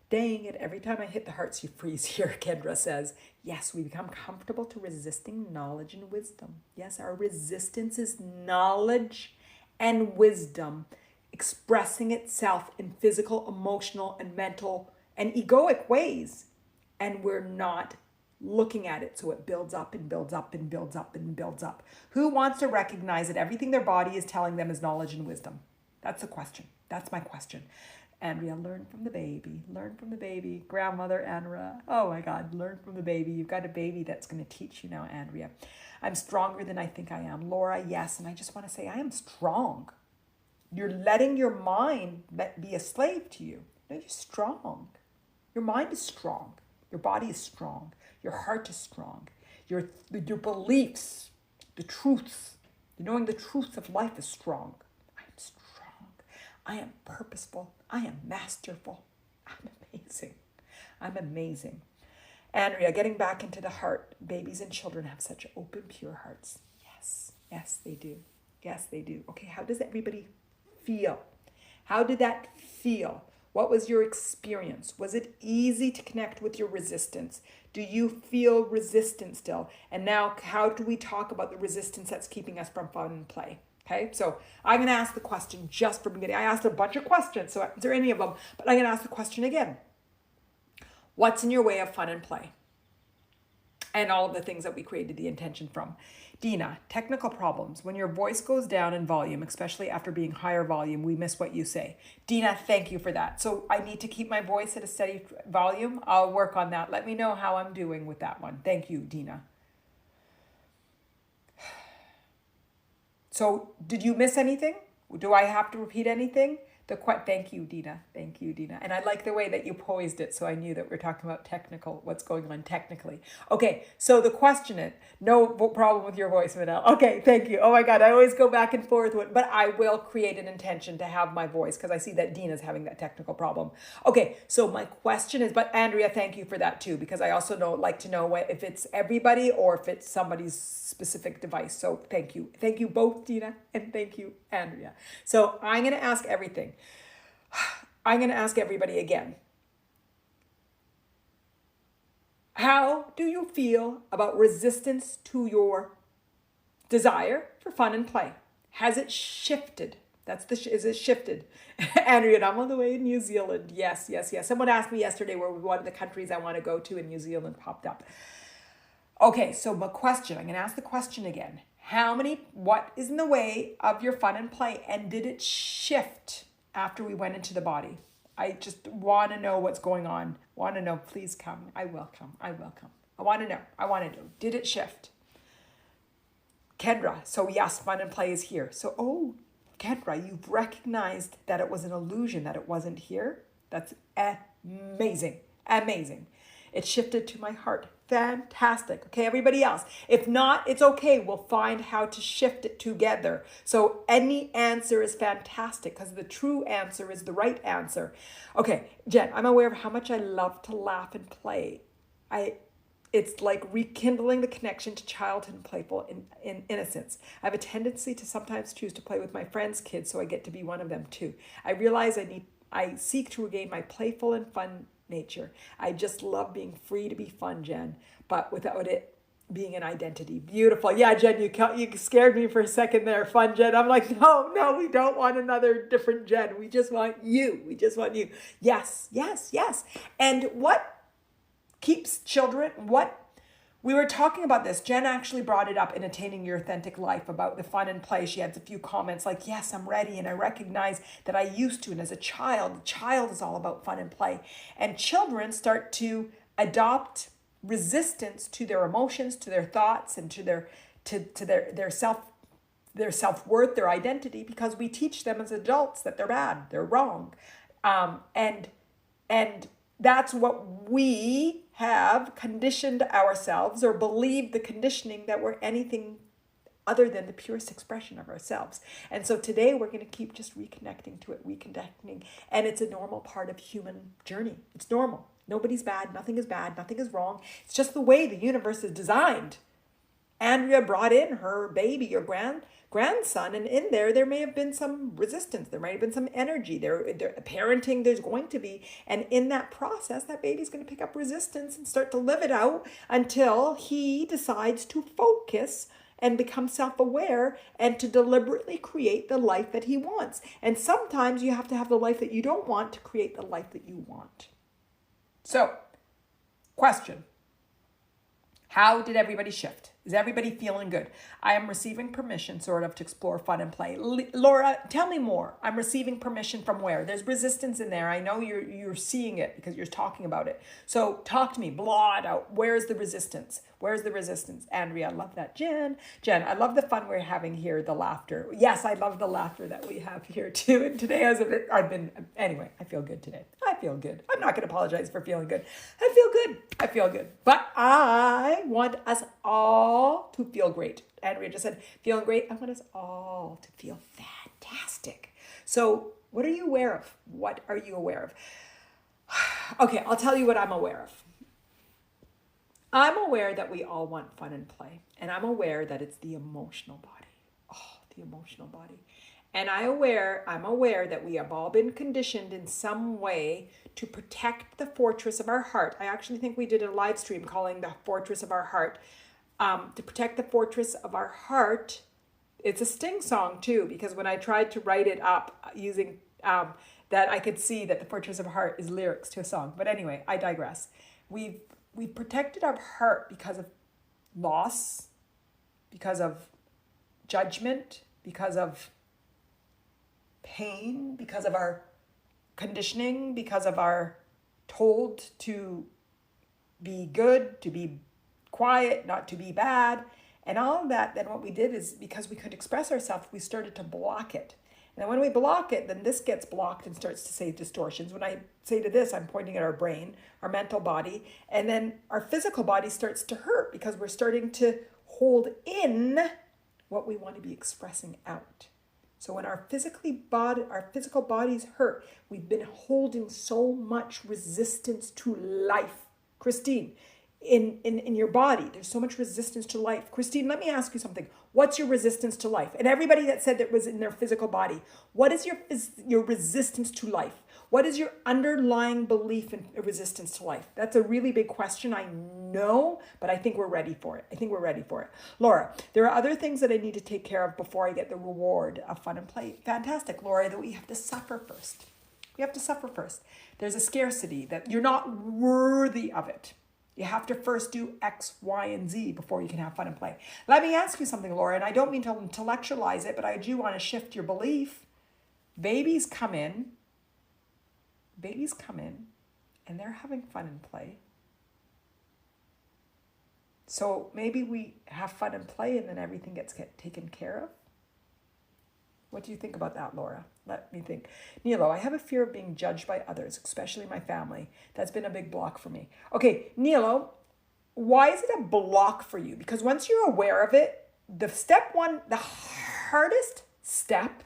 S1: Dang it, every time I hit the hearts, you freeze here, Kendra says. Yes, we become comfortable to resisting knowledge and wisdom. Yes, our resistance is knowledge and wisdom expressing itself in physical, emotional, and mental and egoic ways. And we're not looking at it, so it builds up and builds up and builds up and builds up. Who wants to recognize that everything their body is telling them is knowledge and wisdom? That's the question. That's my question. Andrea, learn from the baby. Learn from the baby. Grandmother Andrea. Oh my God, learn from the baby. You've got a baby that's going to teach you now, Andrea. I'm stronger than I think I am. Laura, yes. And I just want to say I am strong. You're letting your mind be a slave to you. No, you're strong. Your mind is strong. Your body is strong. Your heart is strong. Your beliefs, the truths, knowing the truth of life is strong. I am strong. I am purposeful. I am masterful. I'm amazing. I'm amazing. Andrea, getting back into the heart. Babies and children have such open, pure hearts. Yes. Yes, they do. Yes, they do. Okay, how does everybody feel? How did that feel? What was your experience? Was it easy to connect with your resistance? Do you feel resistance still? And now, how do we talk about the resistance that's keeping us from fun and play? Okay, so I'm going to ask the question just for beginning. I asked a bunch of questions, so answer any of them, but I'm going to ask the question again. What's in your way of fun and play? And all of the things that we created the intention from. Dina, technical problems. When your voice goes down in volume, especially after being higher volume, we miss what you say. Dina, thank you for that. So I need to keep my voice at a steady volume. I'll work on that. Let me know how I'm doing with that one. Thank you, Dina. So did you miss anything? Do I have to repeat anything? Thank you, Dina. Thank you, Dina. And I like the way that you poised it, so I knew that we're talking about technical, what's going on technically. Okay, so the question is, no problem with your voice, Manal. Okay, thank you. Oh my God, I always go back and forth with, but I will create an intention to have my voice because I see that Dina's having that technical problem. Okay, so my question is, but Andrea, thank you for that too, because I also like to know if it's everybody or if it's somebody's specific device. So thank you. Thank you both, Dina, and thank you, Andrea. So I'm going to ask everything. I'm going to ask everybody again. How do you feel about resistance to your desire for fun and play? Has it shifted? Is it shifted? Andrea, I'm on the way in New Zealand. Yes. Someone asked me yesterday where one of the countries I want to go to in New Zealand popped up. Okay, so my question, I'm going to ask the question again. What is in the way of your fun and play? And did it shift after we went into the body? I just want to know what's going on. Want to know, please come. I will come. I want to know. Did it shift? Kendra, so yes, fun and play is here. So, Kendra, you've recognized that it was an illusion, that it wasn't here. That's amazing. Amazing. It shifted to my heart. Fantastic. Okay, everybody else. If not, it's okay. We'll find how to shift it together. So any answer is fantastic because the true answer is the right answer. Okay, Jen, I'm aware of how much I love to laugh and play. It's like rekindling the connection to childhood and playful in innocence. I have a tendency to sometimes choose to play with my friends' kids, so I get to be one of them too. I realize I seek to regain my playful and fun nature. I just love being free to be fun, Jen, but without it being an identity. Beautiful. Yeah, Jen, you scared me for a second there. Fun, Jen. I'm like, no, we don't want another different Jen. We just want you. Yes. And what keeps children, we were talking about this. Jen actually brought it up in Attaining Your Authentic Life about the fun and play. She had a few comments like, yes, I'm ready. And I recognize that I used to. And as a child is all about fun and play. And children start to adopt resistance to their emotions, to their thoughts, and to their self-worth, their identity, because we teach them as adults that they're bad, they're wrong. And that's what we have conditioned ourselves or believed the conditioning that we're anything other than the purest expression of ourselves. And so today we're going to keep just reconnecting to it, and it's a normal part of human journey. It's normal. Nobody's bad. Nothing is bad. Nothing is wrong. It's just the way the universe is designed. Andrea brought in her baby or grandson, and in there may have been some resistance. There might have been some energy. There parenting, there's going to be. And in that process, that baby's going to pick up resistance and start to live it out until he decides to focus and become self-aware and to deliberately create the life that he wants. And sometimes you have to have the life that you don't want to create the life that you want. So, question. How did everybody shift? Is everybody feeling good? I am receiving permission sort of to explore fun and play. Laura, tell me more. I'm receiving permission from where? There's resistance in there. I know you're seeing it because you're talking about it. So talk to me, blah it out. Where's the resistance? Where's the resistance? Andrea, I love that. Jen, I love the fun we're having here, the laughter. Yes, I love the laughter that we have here too. And today anyway, I feel good today. I feel good. I'm not going to apologize for feeling good. I feel good. I feel good. But I want us all to feel great. Andrea just said, feeling great. I want us all to feel fantastic. So what are you aware of? What are you aware of? Okay, I'll tell you what I'm aware of. I'm aware that we all want fun and play. And I'm aware that it's the emotional body. Oh, the emotional body. And I'm aware that we have all been conditioned in some way to protect the fortress of our heart. I actually think we did a live stream calling the fortress of our heart. To protect the fortress of our heart. It's a Sting song too, because when I tried to write it up using that, I could see that the fortress of our heart is lyrics to a song. But anyway, I digress. We've protected our heart because of loss, because of judgment, because of pain, because of our conditioning, because of our told to be good, to be quiet, not to be bad, and all of that. Then what we did is, because we could express ourselves, we started to block it. And then when we block it, then this gets blocked and starts to say distortions. When I say to this, I'm pointing at our brain, our mental body, and then our physical body starts to hurt because we're starting to hold in what we want to be expressing out. So when our physical bodies hurt, we've been holding so much resistance to life. Christine, in your body, there's so much resistance to life. Christine, let me ask you something. What's your resistance to life? And everybody that said that was in their physical body, what is your resistance to life? What is your underlying belief in resistance to life? That's a really big question, I know, but I think we're ready for it. Laura, there are other things that I need to take care of before I get the reward of fun and play. Fantastic, Laura, that we have to suffer first. There's a scarcity that you're not worthy of it. You have to first do X, Y, and Z before you can have fun and play. Let me ask you something, Laura, and I don't mean to intellectualize it, but I do want to shift your belief. Babies come in, and they're having fun and play. So maybe we have fun and play, and then everything gets taken care of. What do you think about that, Laura? Let me think. Nilo, I have a fear of being judged by others, especially my family. That's been a big block for me. Okay, Nilo, why is it a block for you? Because once you're aware of it, the hardest step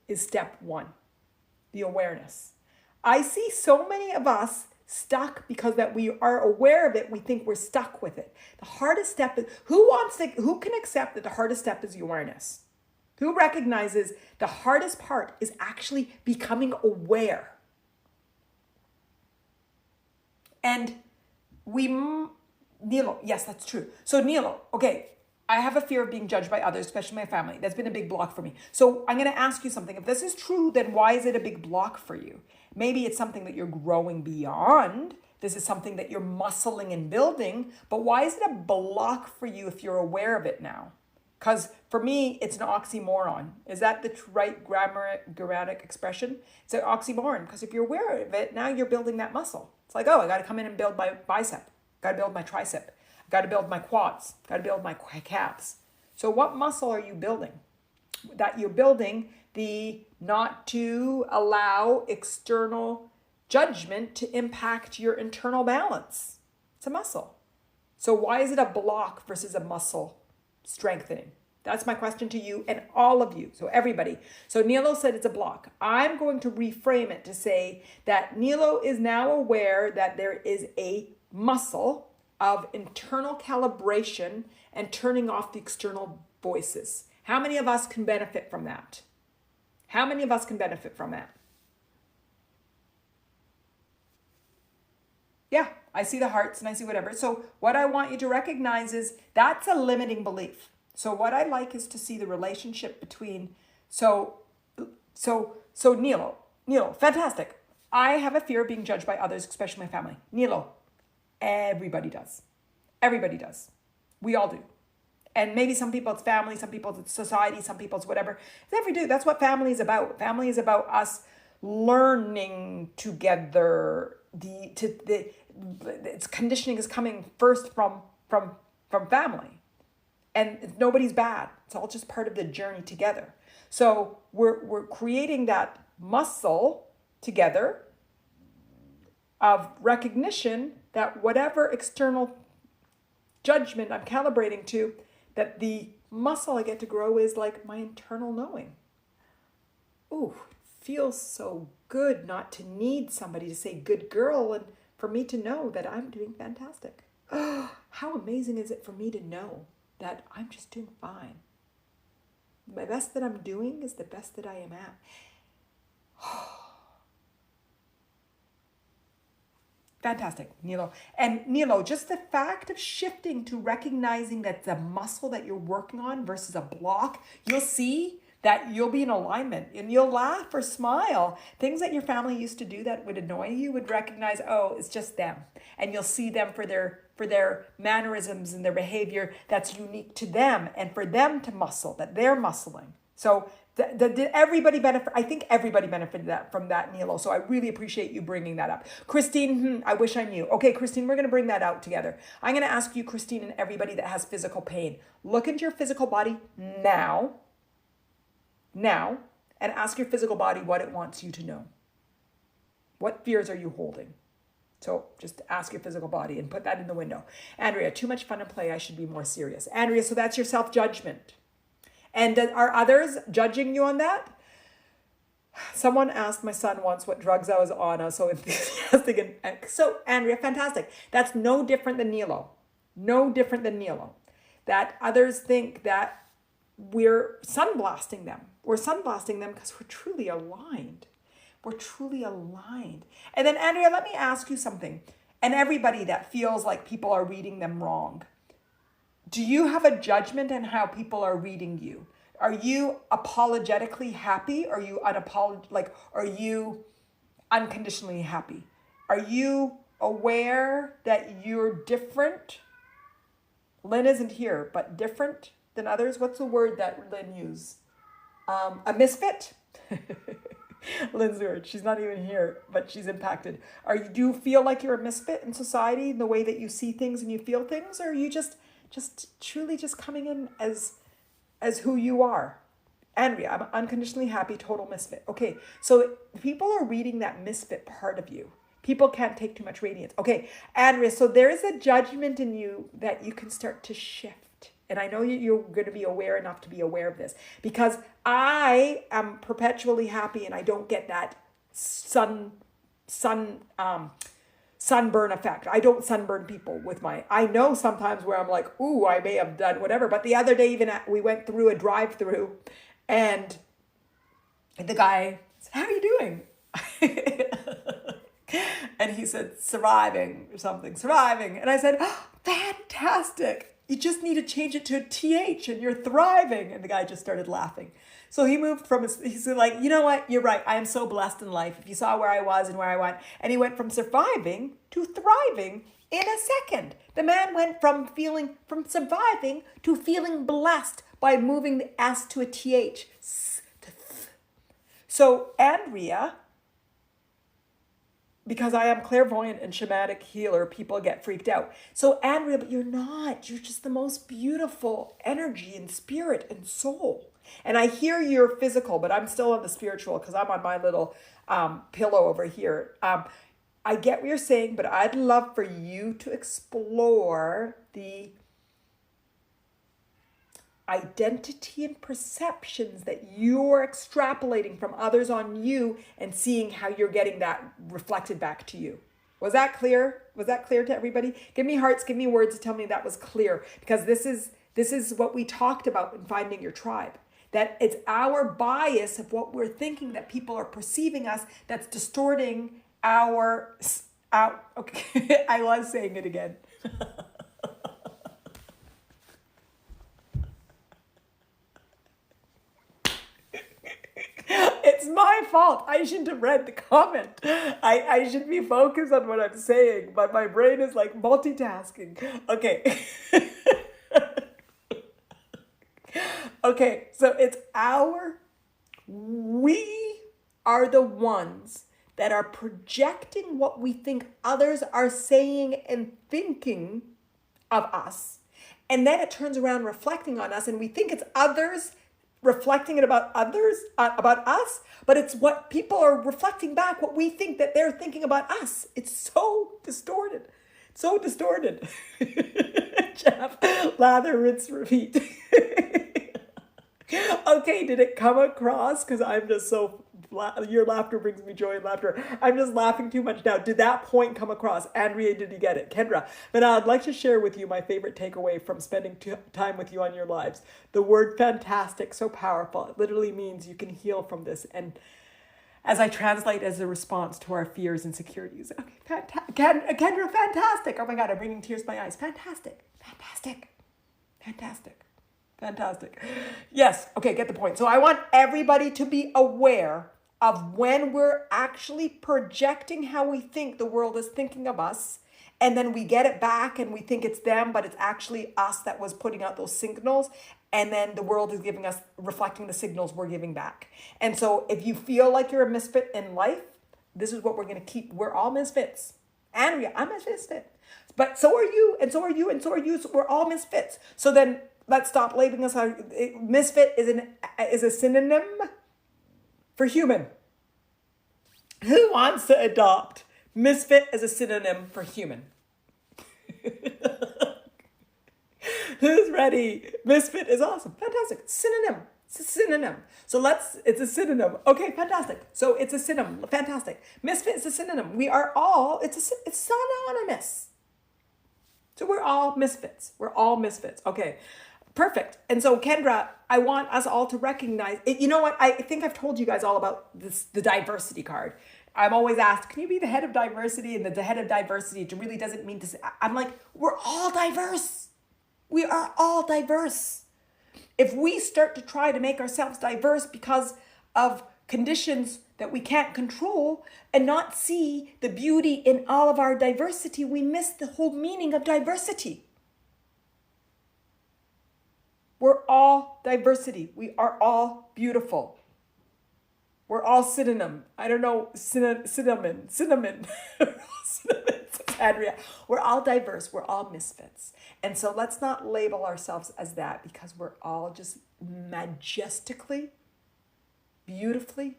S1: is step one, the awareness. I see so many of us stuck because that we are aware of it, we think we're stuck with it. The hardest step is, who can accept that the hardest step is the awareness? Who recognizes the hardest part is actually becoming aware? And Nilo, yes, that's true. So Nilo, okay, I have a fear of being judged by others, especially my family. That's been a big block for me. So I'm going to ask you something. If this is true, then why is it a big block for you? Maybe it's something that you're growing beyond. This is something that you're muscling and building. But why is it a block for you if you're aware of it now? Because for me, it's an oxymoron. Is that the right grammatic expression? It's an oxymoron. Because if you're aware of it, now you're building that muscle. It's like, oh, I got to come in and build my bicep. Got to build my tricep. Got to build my quads. Got to build my calves. So what muscle are you building? That you're building the not to allow external judgment to impact your internal balance. It's a muscle. So why is it a block versus a muscle strengthening? That's my question to you and all of you. So everybody. So Nilo said it's a block. I'm going to reframe it to say that Nilo is now aware that there is a muscle of internal calibration and turning off the external voices. How many of us can benefit from that? How many of us can benefit from that? Yeah, I see the hearts and I see whatever. So what I want you to recognize is that's a limiting belief. So what I like is to see the relationship between, so Nilo, fantastic. I have a fear of being judged by others, especially my family. Nilo, everybody does. Everybody does. We all do. And maybe some people it's family, some people it's society, some people it's whatever. That's what family is about. Family is about us learning together. Its conditioning is coming first from family. And nobody's bad. It's all just part of the journey together. So we're creating that muscle together of recognition that whatever external judgment I'm calibrating to, that the muscle I get to grow is like my internal knowing. Ooh, it feels so good not to need somebody to say good girl and for me to know that I'm doing fantastic. How amazing is it for me to know that I'm just doing fine? My best that I'm doing is the best that I am at. Fantastic, Nilo. And Nilo, just the fact of shifting to recognizing that the muscle that you're working on versus a block, you'll see that you'll be in alignment and you'll laugh or smile. Things that your family used to do that would annoy you would recognize, oh, it's just them. And you'll see them for their mannerisms and their behavior that's unique to them and for them to muscle, that they're muscling. So everybody benefit. I think everybody benefited from that, Nilo. So I really appreciate you bringing that up. Christine, I wish I knew. Okay, Christine, we're going to bring that out together. I'm going to ask you, Christine, and everybody that has physical pain, look into your physical body now, and ask your physical body what it wants you to know. What fears are you holding? So just ask your physical body and put that in the window. Andrea, too much fun and play. I should be more serious. Andrea, so that's your self-judgment. And are others judging you on that? Someone asked my son once what drugs I was on. I was so enthusiastic. So, Andrea, fantastic. That's no different than Nilo. No different than Nilo. That others think that we're sunblasting them. We're sunblasting them because we're truly aligned. We're truly aligned. And then, Andrea, let me ask you something. And everybody that feels like people are reading them wrong. Do you have a judgment on how people are reading you? Are you apologetically happy? Or are you unconditionally happy? Are you aware that you're different? Lynn isn't here, but different than others. What's the word that Lynn used? A misfit? Lynn's word. She's not even here, but she's impacted. Do you feel like you're a misfit in society in the way that you see things and you feel things? Or are you just truly just coming in as who you are? Andrea, I'm unconditionally happy, total misfit. Okay, so people are reading that misfit part of you. People can't take too much radiance. Okay, Andrea, so there is a judgment in you that you can start to shift. And I know you're going to be aware enough to be aware of this because I am perpetually happy and I don't get that sunburn effect. I don't sunburn people with I know sometimes where I'm like, ooh, I may have done whatever. But the other day, we went through a drive-through and the guy said, how are you doing? And he said, surviving or something, surviving. And I said, oh, fantastic. You just need to change it to a TH and you're thriving. And the guy just started laughing. So he moved he's like, you know what? You're right. I am so blessed in life. If you saw where I was and where I went. And he went from surviving to thriving in a second. The man went from surviving to feeling blessed by moving the S to a TH. So Andrea, because I am clairvoyant and shamanic healer, people get freaked out. So Andrea, but you're not. You're just the most beautiful energy and spirit and soul. And I hear you're physical, but I'm still on the spiritual because I'm on my little pillow over here. I get what you're saying, but I'd love for you to explore the identity and perceptions that you're extrapolating from others on you and seeing how you're getting that reflected back to you. Was that clear? Was that clear to everybody? Give me hearts, give me words to tell me that was clear, because this is what we talked about in Finding Your Tribe. That it's our bias of what we're thinking that people are perceiving us that's distorting our okay, I was saying it again. It's my fault. I shouldn't have read the comment. I should be focused on what I'm saying, but my brain is like multitasking. Okay. Okay, so we are the ones that are projecting what we think others are saying and thinking of us. And then it turns around reflecting on us, and we think it's others reflecting it about others, about us, but it's what people are reflecting back, what we think that they're thinking about us. It's so distorted. So distorted. Jeff, lather, rinse, repeat. Okay, did it come across? Because I'm just so, your laughter brings me joy and laughter. I'm just laughing too much now. Did that point come across? Andrea, did you get it? Kendra, but I'd like to share with you my favorite takeaway from spending time with you on your lives. The word fantastic, so powerful. It literally means you can heal from this. And as I translate as a response to our fears and insecurities. Okay, Kendra, fantastic. Oh my God, I'm bringing tears to my eyes. Fantastic, fantastic, fantastic. Fantastic. Yes. Okay, get the point. So I want everybody to be aware of when we're actually projecting how we think the world is thinking of us, and then we get it back and we think it's them, but it's actually us that was putting out those signals, and then the world is giving us, reflecting the signals we're giving back. And so if you feel like you're a misfit in life, this is what we're going to keep. We're all misfits. Andrea, I'm a misfit. But so are you, and so are you, and so are you. So we're all misfits. So then let's stop labeling us. Misfit is a synonym for human. Who wants to adopt misfit as a synonym for human? Who's ready? Misfit is awesome. Fantastic. Synonym. It's a synonym. So it's a synonym. Okay, fantastic. So it's a synonym. Fantastic. Misfit is a synonym. We are all, it's synonymous. So we're all misfits. We're all misfits. Okay. Perfect. And so, Kendra, I want us all to recognize it. You know what? I think I've told you guys all about this, the diversity card. I'm always asked, can you be the head of diversity? And the head of diversity, it really doesn't mean to say, I'm like, we're all diverse. We are all diverse. If we start to try to make ourselves diverse because of conditions that we can't control and not see the beauty in all of our diversity, we miss the whole meaning of diversity. We're all diversity. We are all beautiful. We're all synonym. I don't know, cinnamon. Andrea. We're all diverse. We're all misfits. And so let's not label ourselves as that, because we're all just majestically, beautifully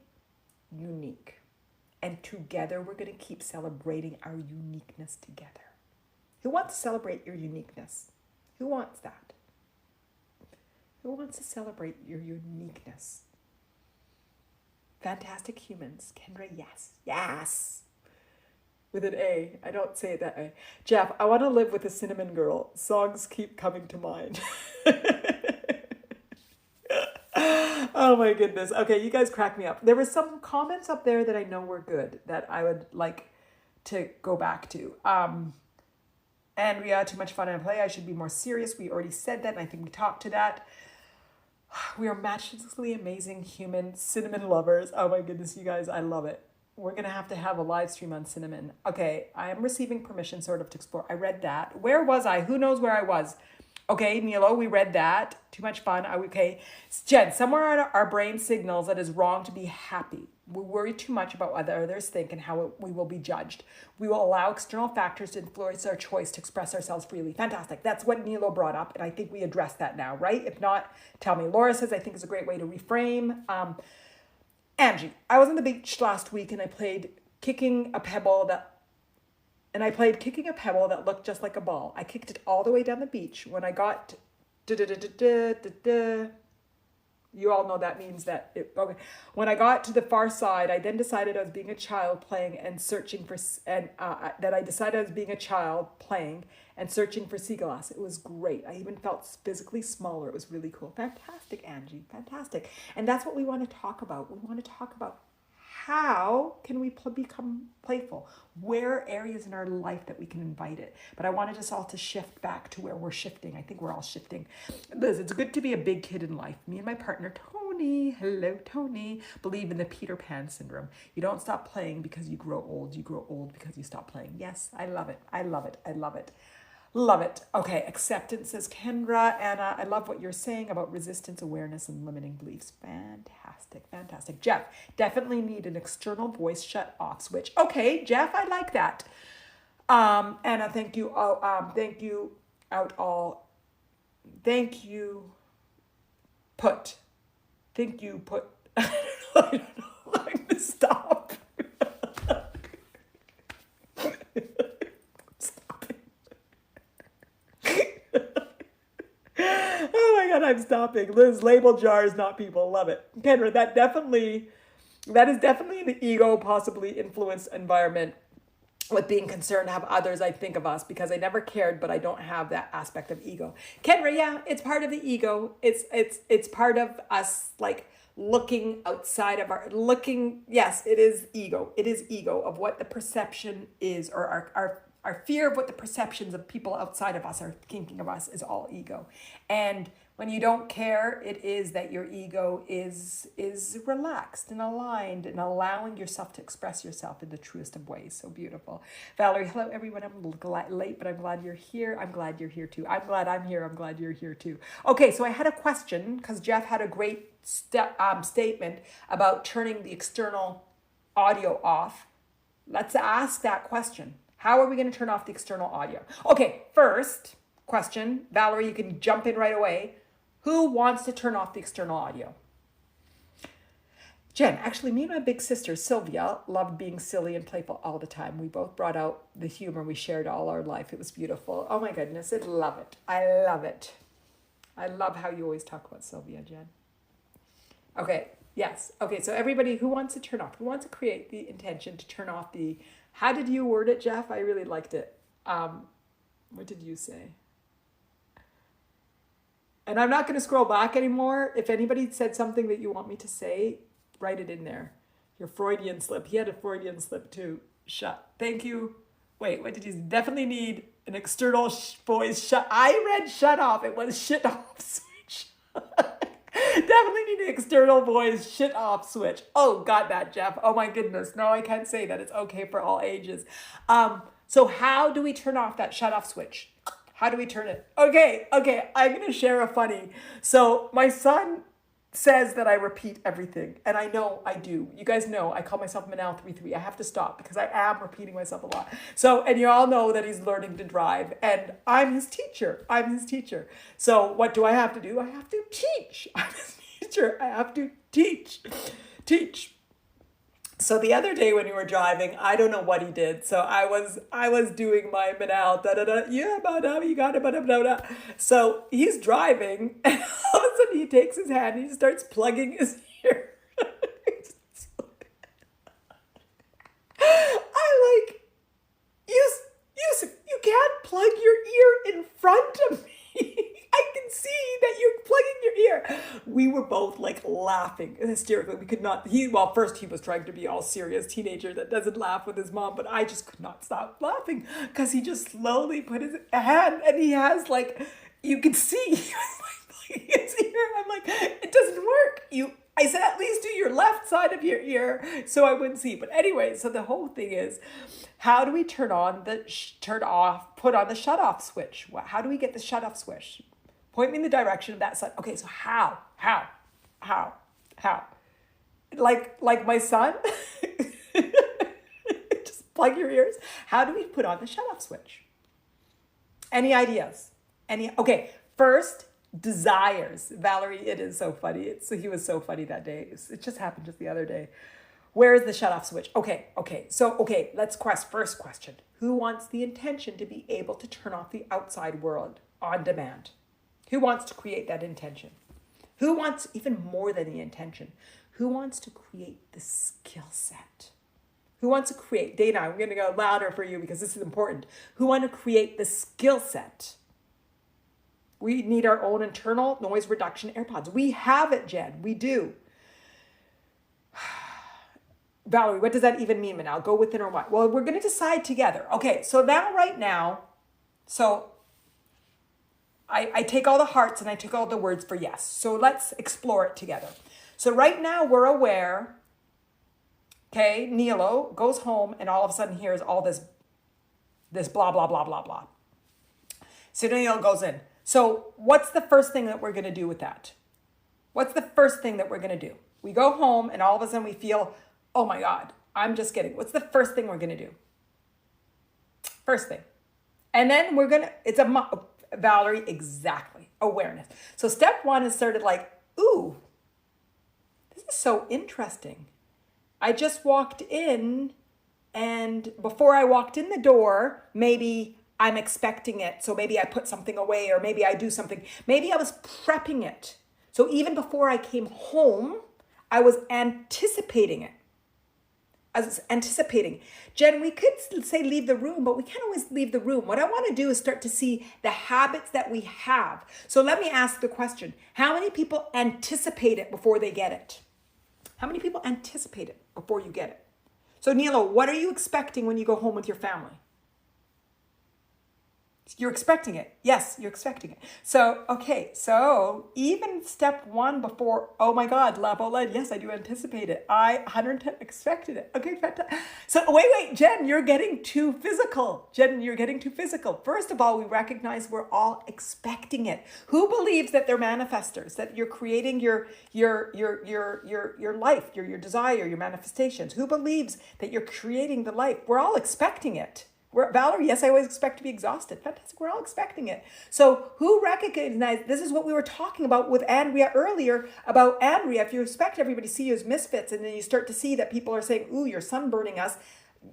S1: unique. And together we're going to keep celebrating our uniqueness together. Who wants to celebrate your uniqueness? Who wants that? Who wants to celebrate your uniqueness? Fantastic humans. Kendra, yes. Yes. With an A. I don't say it that way. Jeff, I want to live with a cinnamon girl. Songs keep coming to mind. Oh my goodness. Okay, you guys crack me up. There were some comments up there that I know were good that I would like to go back to. Andrea, too much fun and play. I should be more serious. We already said that, and I think we talked to that. We are magically amazing human cinnamon lovers. Oh my goodness, you guys, I love it. We're going to have a live stream on cinnamon. Okay, I am receiving permission sort of to explore. I read that. Where was I? Who knows where I was? Okay, Nilo, we read that. Too much fun. Okay. Jen, somewhere in our brain signals that it's wrong to be happy. We worry too much about what others think and how we will be judged. We will allow external factors to influence our choice to express ourselves freely. Fantastic. That's what Nilo brought up, and I think we addressed that now, right? If not, tell me. Laura says, I think it's a great way to reframe. Angie, I was on the beach last week and I played kicking a pebble that looked just like a ball. I kicked it all the way down the beach. When I got you all know that means that okay. When I got to the far side, I then decided I was being a child playing and searching for searching for sea glass. It was great. I even felt physically smaller. It was really cool. Fantastic, Angie. Fantastic. And that's what we want to talk about. We want to talk about how can we become playful? Where are areas in our life that we can invite it? But I wanted us all to shift back to where we're shifting. I think we're all shifting. Liz, it's good to be a big kid in life. Me and my partner, Tony, hello, Tony, believe in the Peter Pan syndrome. You don't stop playing because you grow old. You grow old because you stop playing. Yes, I love it. I love it. I love it. Love it. Okay, acceptance, says Kendra. Anna, I love what you're saying about resistance, awareness, and limiting beliefs. Fantastic, fantastic. Jeff, definitely need an external voice shut off switch. Okay, Jeff, I like that. Anna, thank you. Thank you out all. Thank you, put. Think you put. I don't know. I'm going to stop. Oh my God, I'm stopping. Liz, label jars, not people. Love it. Kendra, that is definitely an ego, possibly influenced environment with being concerned to have others I think of us, because I never cared, but I don't have that aspect of ego. Kendra, yeah, it's part of the ego. It's part of us, like, looking outside of yes, it is ego. It is ego of what the perception is, or our fear of what the perceptions of people outside of us are thinking of us is all ego. And when you don't care, it is that your ego is relaxed and aligned and allowing yourself to express yourself in the truest of ways. So beautiful. Valerie, hello everyone. I'm a little late, but I'm glad you're here. I'm glad you're here too. I'm glad I'm here. I'm glad you're here too. Okay, so I had a question because Jeff had a great statement about turning the external audio off. Let's ask that question. How are we going to turn off the external audio? Okay, first question, Valerie, you can jump in right away. Who wants to turn off the external audio? Jen, actually, me and my big sister, Sylvia, loved being silly and playful all the time. We both brought out the humor we shared all our life. It was beautiful. Oh my goodness, I love it. I love it. I love how you always talk about Sylvia, Jen. Okay, yes. Okay, so everybody who wants to turn off, who wants to create the intention to turn off the, how did you word it, Jeff? I really liked it. What did you say? And I'm not going to scroll back anymore. If anybody said something that you want me to say, write it in there. Your Freudian slip. He had a Freudian slip too. Shut. Thank you. Wait, what did you definitely need an external voice shut? I read shut off. It was shit off switch. Definitely need an external voice shit off switch. Oh, got that, Jeff. Oh my goodness. No, I can't say that. It's okay for all ages. So how do we turn off that shut off switch? How do we turn it? Okay, I'm going to share a funny. So my son says that I repeat everything, and I know I do. You guys know I call myself Manal 33. I have to stop because I am repeating myself a lot. So, and you all know that he's learning to drive, and I'm his teacher. So what do I have to do? I have to teach. I'm his teacher. I have to teach. So the other day when we were driving, I don't know what he did. So I was doing my Manal, yeah, you got it, So he's driving, and all of a sudden he takes his hand and he starts plugging his ear. I like, you can't plug your ear in front of me. I can see that you're plugging your ear. We were both like laughing hysterically. We could not, first he was trying to be all serious teenager that doesn't laugh with his mom, but I just could not stop laughing because he just slowly put his hand, and he has like, you can see, he was like his ear. I'm like, it doesn't work. I said, at least do your left side of your ear so I wouldn't see. But anyway, so the whole thing is, how do we put on the shut off switch? How do we get the shut off switch? Point me in the direction of that side. Okay, so how? Like my son? Just plug your ears. How do we put on the shut off switch? Any ideas? Okay, first, desires. Valerie, it is so funny. He was so funny that day. It just happened just the other day. Where is the shut off switch? Okay. So, let's first question. Who wants the intention to be able to turn off the outside world on demand? Who wants to create that intention? Who wants, even more than the intention, who wants to create the skill set? Who wants to create, Dana, I'm going to go louder for you because this is important. Who want to create the skill set? We need our own internal noise reduction AirPods. We have it, Jen. We do. Valerie, what does that even mean, Manal? Go within or what? Well, we're going to decide together. Okay, so right now, I take all the hearts and I took all the words for yes. So let's explore it together. So right now we're aware, okay, Nilo goes home and all of a sudden hears all this blah, blah, blah, blah, blah. So Nilo goes in. So what's the first thing that we're going to do with that? What's the first thing that we're going to do? We go home and all of a sudden we feel, oh my God, I'm just kidding. What's the first thing we're going to do? First thing. And then we're going to, Valerie, exactly. awareness. So step one is sort of like, ooh, this is so interesting. I just walked in, and before I walked in the door, maybe I'm expecting it. So maybe I put something away, or maybe I do something. Maybe I was prepping it. So even before I came home, I was anticipating it. I was anticipating. Jen, we could say leave the room, but we can't always leave the room. What I want to do is start to see the habits that we have. So let me ask the question. How many people anticipate it before they get it? How many people anticipate it before you get it? So Nilo, what are you expecting when you go home with your family? You're expecting it. Yes, you're expecting it. So, okay. So even step one before, oh my God, Laboled, yes, I do anticipate it. I 110 expected it. Okay, fantastic. So wait, Jen, you're getting too physical. Jen, you're getting too physical. First of all, we recognize we're all expecting it. Who believes that they're manifestors, that you're creating your life, your desire, your manifestations? Who believes that you're creating the life? We're all expecting it. Valerie, yes, I always expect to be exhausted. Fantastic. We're all expecting it. So who recognized, this is what we were talking about with Andrea earlier, about Andrea. If you expect everybody to see you as misfits, and then you start to see that people are saying, ooh, you're sunburning us,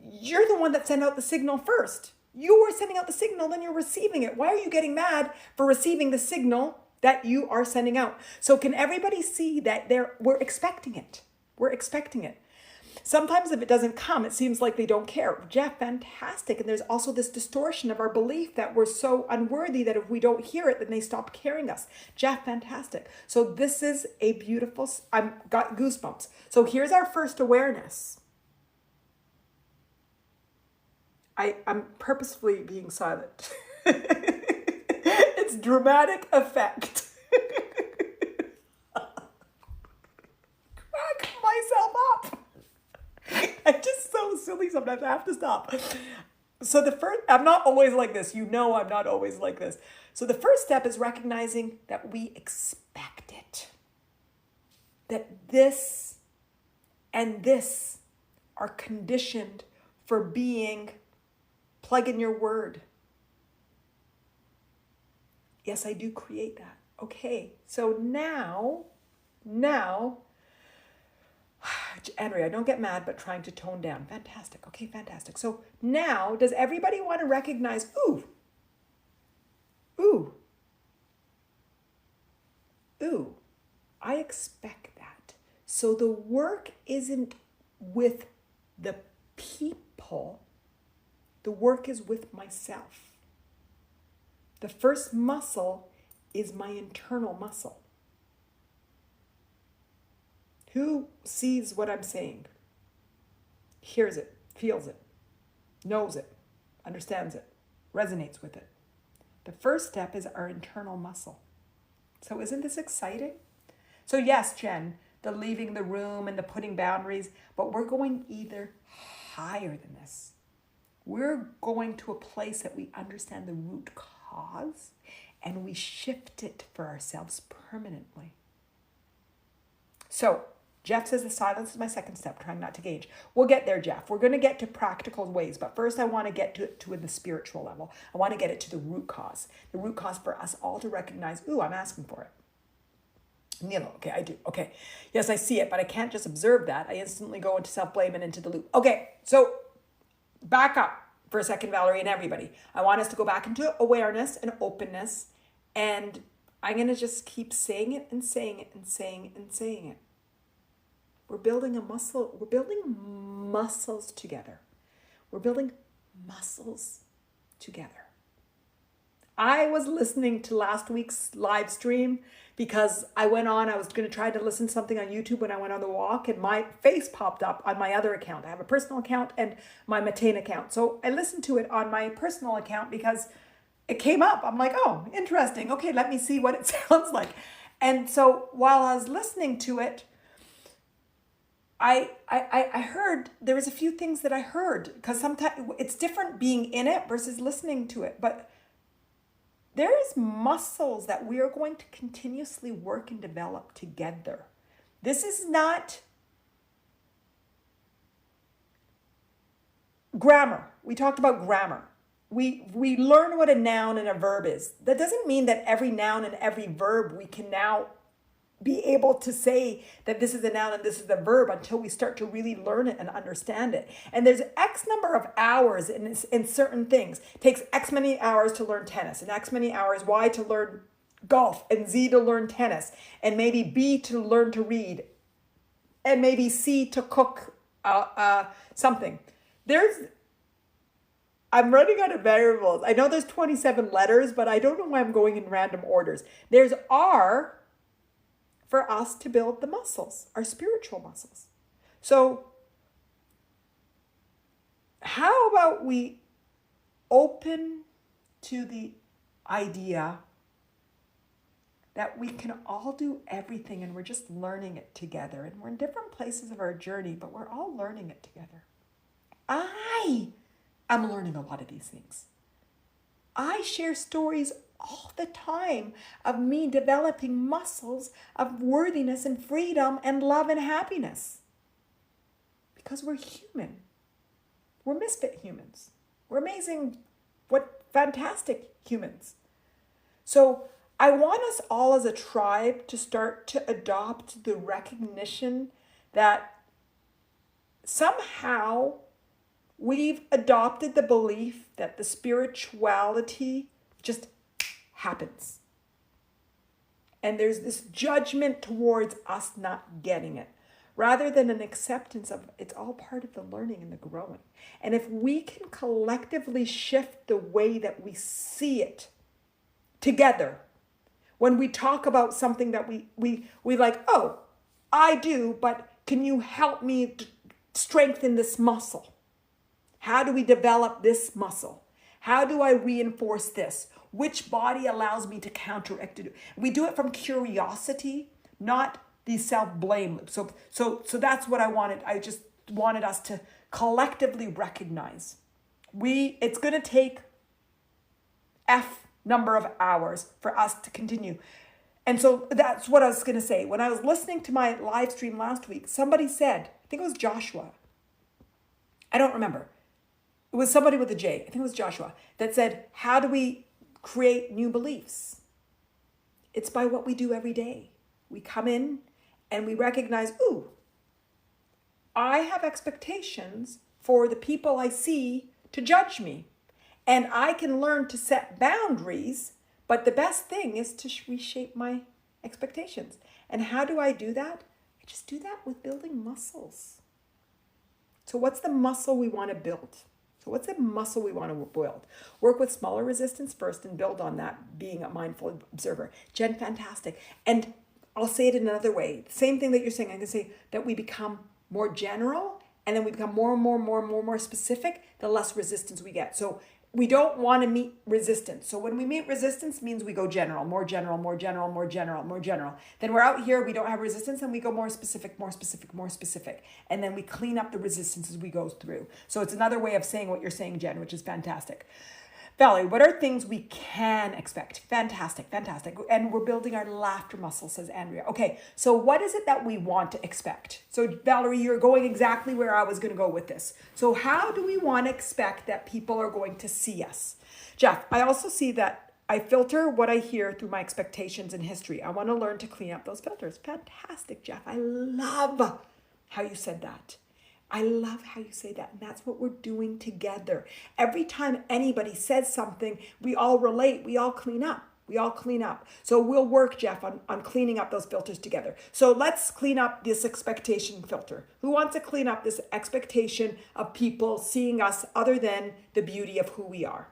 S1: you're the one that sent out the signal first. You were sending out the signal, then you're receiving it. Why are you getting mad for receiving the signal that you are sending out? So can everybody see that we're expecting it? We're expecting it. Sometimes if it doesn't come, it seems like they don't care. Jeff, fantastic. And there's also this distortion of our belief that we're so unworthy that if we don't hear it, then they stop carrying us. Jeff, fantastic. So this is a beautiful, I've got goosebumps. So here's our first awareness. I'm purposefully being silent. It's dramatic effect. Crack myself up. I'm just so silly sometimes. I have to stop. So I'm not always like this. You know I'm not always like this. So the first step is recognizing that we expect it. That this and this are conditioned for being, plug in your word. Yes, I do create that. Okay, so now, Andrea, don't get mad, but trying to tone down. Fantastic. Okay, fantastic. So now, does everybody want to recognize, ooh, I expect that. So the work isn't with the people. The work is with myself. The first muscle is my internal muscle. Who sees what I'm saying? Hears it, feels it, knows it, understands it, resonates with it. The first step is our internal muscle. So isn't this exciting? So yes, Jen, the leaving the room and the putting boundaries, but we're going either higher than this. We're going to a place that we understand the root cause and we shift it for ourselves permanently. So Jeff says the silence is my second step, trying not to gauge. We'll get there, Jeff. We're going to get to practical ways, but first I want to get to the spiritual level. I want to get it to the root cause. The root cause for us all to recognize, ooh, I'm asking for it. Nilo, okay, I do. Okay, yes, I see it, but I can't just observe that. I instantly go into self-blame and into the loop. Okay, so back up for a second, Valerie, and everybody. I want us to go back into awareness and openness, and I'm going to just keep saying it and saying it and saying it and saying it. We're building a muscle. We're building muscles together. We're building muscles together. I was listening to last week's live stream because I was going to try to listen to something on YouTube when I went on the walk, and my face popped up on my other account. I have a personal account and my Mattain account. So I listened to it on my personal account because it came up. I'm like, oh, interesting. Okay, let me see what it sounds like. And so while I was listening to it, I heard, there was a few things that I heard, because sometimes it's different being in it versus listening to it. But there is muscles that we are going to continuously work and develop together. This is not grammar. We talked about grammar. we learn what a noun and a verb is. That doesn't mean that every noun and every verb we can now be able to say that this is a noun and this is a verb until we start to really learn it and understand it. And there's X number of hours in certain things. It takes X many hours to learn tennis, and X many hours Y to learn golf, and Z to learn tennis, and maybe B to learn to read, and maybe C to cook something. I'm running out of variables. I know there's 27 letters, but I don't know why I'm going in random orders. There's R for us to build the muscles, our spiritual muscles. So how about we open to the idea that we can all do everything and we're just learning it together, and we're in different places of our journey, but we're all learning it together. I'm learning a lot of these things. I share stories all the time of me developing muscles of worthiness and freedom and love and happiness. Because we're human. We're misfit humans. We're amazing, fantastic humans. So I want us all as a tribe to start to adopt the recognition that somehow we've adopted the belief that the spirituality just happens. And there's this judgment towards us not getting it, rather than an acceptance of it's all part of the learning and the growing. And if we can collectively shift the way that we see it together, when we talk about something that we like, oh, I do, but can you help me to strengthen this muscle? How do we develop this muscle? How do I reinforce this? Which body allows me to counteract it? We do it from curiosity, not the self-blame loop. So that's what I wanted. I just wanted us to collectively recognize. It's going to take F number of hours for us to continue. And so that's what I was going to say. When I was listening to my live stream last week, somebody said, I think it was Joshua. I don't remember. It was somebody with a J, I think it was Joshua, that said, how do we create new beliefs? It's by what we do every day. We come in and we recognize, ooh, I have expectations for the people I see to judge me. And I can learn to set boundaries, but the best thing is to reshape my expectations. And how do I do that? I just do that with building muscles. So what's the muscle we want to build? So what's the muscle we want to build? Work with smaller resistance first and build on that, being a mindful observer. Jen, fantastic. And I'll say it in another way. The same thing that you're saying, I'm going to say that we become more general, and then we become more and more specific, the less resistance we get. So we don't want to meet resistance. So when we meet resistance means we go general, more general, more general, more general, more general. Then we're out here, we don't have resistance, and we go more specific, more specific, more specific. And then we clean up the resistance as we go through. So it's another way of saying what you're saying, Jen, which is fantastic. Valerie, what are things we can expect? Fantastic, fantastic. And we're building our laughter muscle, says Andrea. Okay, so what is it that we want to expect? So Valerie, you're going exactly where I was going to go with this. So how do we want to expect that people are going to see us? Jeff, I also see that I filter what I hear through my expectations and history. I want to learn to clean up those filters. Fantastic, Jeff. I love how you said that. I love how you say that. And that's what we're doing together. Every time anybody says something, we all relate, we all clean up. We all clean up. So we'll work, Jeff, on cleaning up those filters together. So let's clean up this expectation filter. Who wants to clean up this expectation of people seeing us other than the beauty of who we are?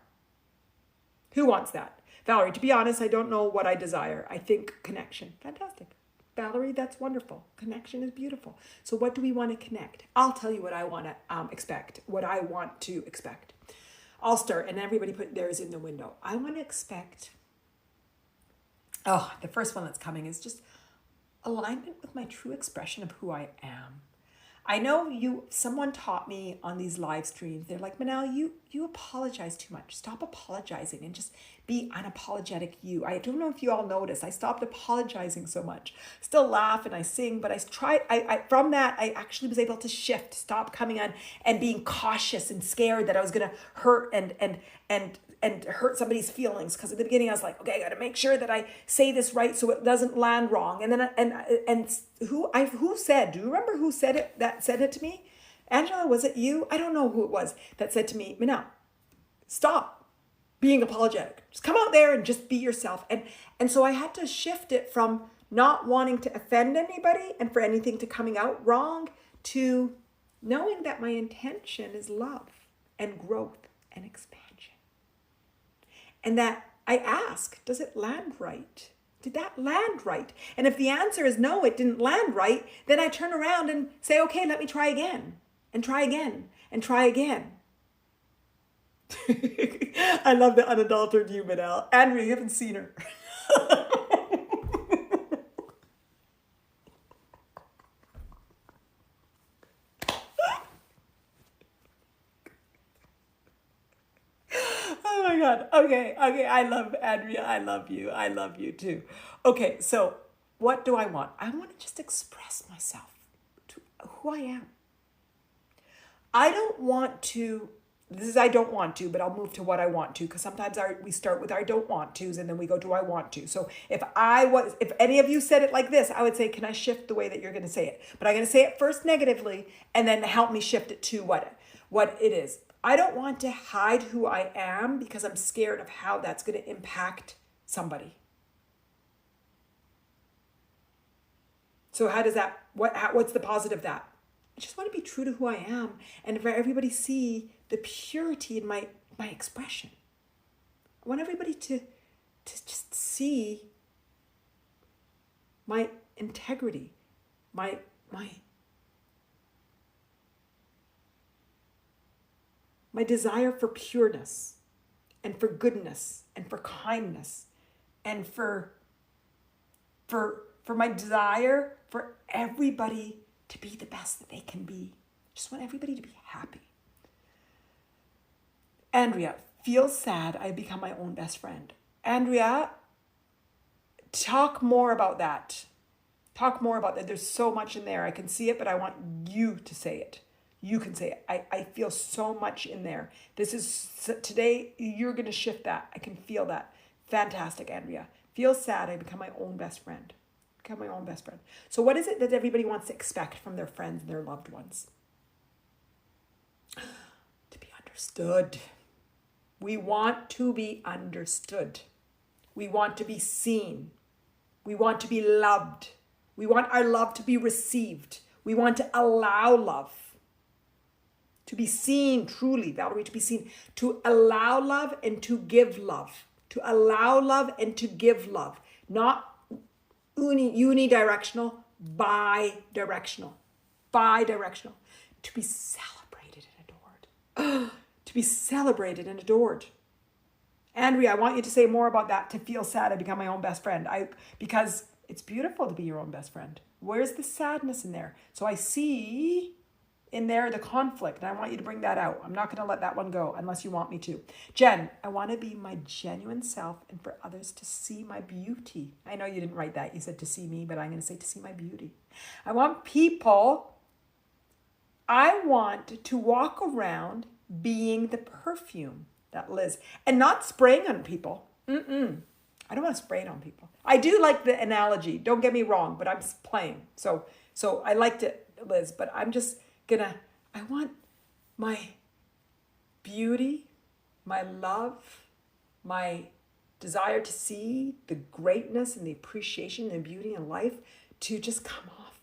S1: Who wants that? Valerie, to be honest, I don't know what I desire. I think connection. Fantastic. Valerie, that's wonderful. Connection is beautiful. So what do we want to connect? I'll tell you what I want to expect, what I want to expect. I'll start, and everybody put theirs in the window. I want to expect, the first one that's coming is just alignment with my true expression of who I am. I know someone taught me on these live streams, they're like, Manal, you apologize too much. Stop apologizing and just be unapologetic you. I don't know if you all noticed, I stopped apologizing so much. Still laugh and I sing, but from that, I actually was able to shift, stop coming on and being cautious and scared that I was going to hurt and hurt somebody's feelings. Because at the beginning I was like, okay, I got to make sure that I say this right so it doesn't land wrong. And then who said? Do you remember who said it? That said it to me? Angela, was it you? I don't know who it was that said to me, Manal, stop being apologetic. Just come out there and just be yourself. And so I had to shift it from not wanting to offend anybody and for anything to coming out wrong to knowing that my intention is love and growth and expansion. And that I ask, does it land right? Did that land right? And if the answer is no, it didn't land right, then I turn around and say, okay, let me try again and try again and try again. I love the unadulterated you, Manal. Andrea, you haven't seen her. Oh my God. Okay. I love Andrea. I love you. I love you too. Okay. So what do I want? I want to just express myself to who I am. I don't want to, I don't want to, but I'll move to what I want to, because sometimes we start with our don't want to's and then we go to I want to. So if any of you said it like this, I would say, can I shift the way that you're going to say it? But I'm going to say it first negatively and then help me shift it to what it is. I don't want to hide who I am because I'm scared of how that's going to impact somebody. So how does that, what's the positive of that? I just want to be true to who I am and for everybody see the purity in my expression. I want everybody to just see my integrity, my desire for pureness and for goodness and for kindness and for my desire for everybody to be the best that they can be. Just want everybody to be happy. Andrea, feels sad I become my own best friend. Andrea, talk more about that. Talk more about that. There's so much in there. I can see it, but I want you to say it. You can say it. I feel so much in there. Today, you're going to shift that. I can feel that. Fantastic, Andrea. Feel sad I become my own best friend. Become my own best friend. So what is it that everybody wants to expect from their friends and their loved ones? To be understood. We want to be understood. We want to be seen. We want to be loved. We want our love to be received. We want to allow love. To be seen truly, Valerie, to be seen. To allow love and to give love. To allow love and to give love. Not unidirectional, bi-directional. Bi-directional. To be celebrated and adored. To be celebrated and adored. Andrea, I want you to say more about that. To feel sad, I become my own best friend. Because it's beautiful to be your own best friend. Where's the sadness in there? So I see in there the conflict, and I want you to bring that out. I'm not going to let that one go unless you want me to. Jen, I want to be my genuine self and for others to see my beauty. I know you didn't write that. You said to see me, but I'm going to say to see my beauty. I want to walk around being the perfume that Liz, and not spraying on people. I don't want to spray it on people. I do like the analogy. Don't get me wrong, but I'm playing. So I liked it, Liz, but I'm just I want my beauty, my love, my desire to see the greatness and the appreciation and the beauty in life to just come off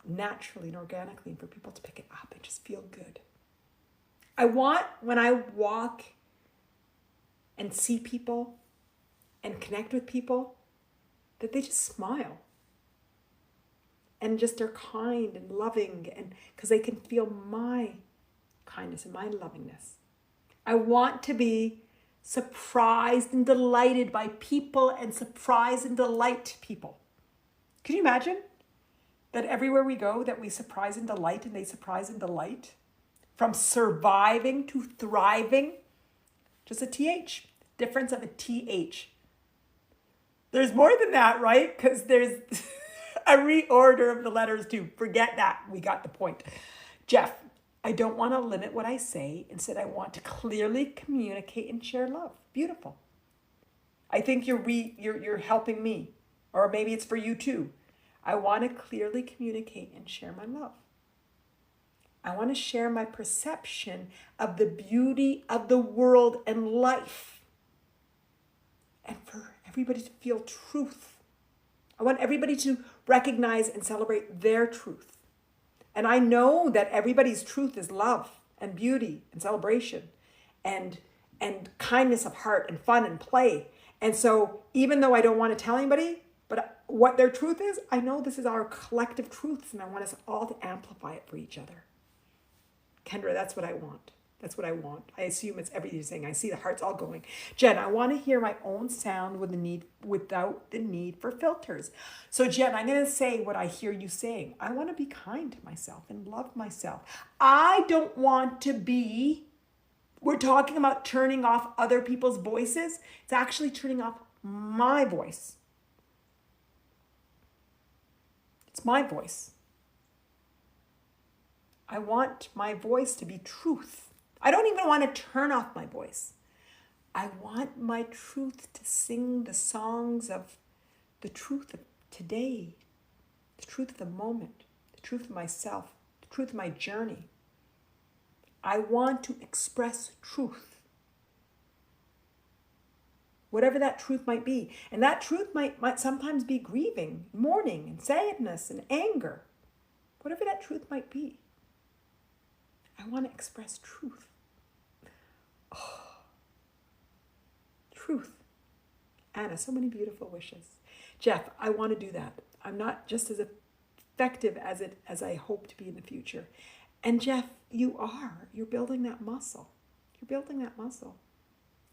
S1: naturally and organically and for people to pick it up and just feel good. I want when I walk and see people and connect with people that they just smile. And just are kind and loving, and because they can feel my kindness and my lovingness. I want to be surprised and delighted by people and surprise and delight people. Can you imagine? That everywhere we go, that we surprise and delight, and they surprise and delight. From surviving to thriving. Just a TH. Difference of a TH. There's more than that, right? Because there's a reorder of the letters too. Forget that. We got the point. Jeff, I don't want to limit what I say. Instead, I want to clearly communicate and share love. Beautiful. I think you're helping me. Or maybe it's for you too. I want to clearly communicate and share my love. I want to share my perception of the beauty of the world and life. And for everybody to feel truth. I want everybody to recognize and celebrate their truth. And I know that everybody's truth is love and beauty and celebration and kindness of heart and fun and play. And so even though I don't want to tell anybody, but what their truth is, I know this is our collective truths, and I want us all to amplify it for each other. Kendra, that's what I want. That's what I want. I assume it's everything you're saying. I see the hearts all going. Jen, I want to hear my own sound without the need for filters. So Jen, I'm going to say what I hear you saying. I want to be kind to myself and love myself. I don't want to be, we're talking about turning off other people's voices. It's actually turning off my voice. It's my voice. I want my voice to be truth. I don't even want to turn off my voice. I want my truth to sing the songs of the truth of today, the truth of the moment, the truth of myself, the truth of my journey. I want to express truth. Whatever that truth might be. And that truth might sometimes be grieving, mourning, and sadness, and anger. Whatever that truth might be. I want to express truth. Oh. Truth. Anna, so many beautiful wishes. Jeff, I want to do that. I'm not just as effective as I hope to be in the future. And Jeff, you're building that muscle. You're building that muscle.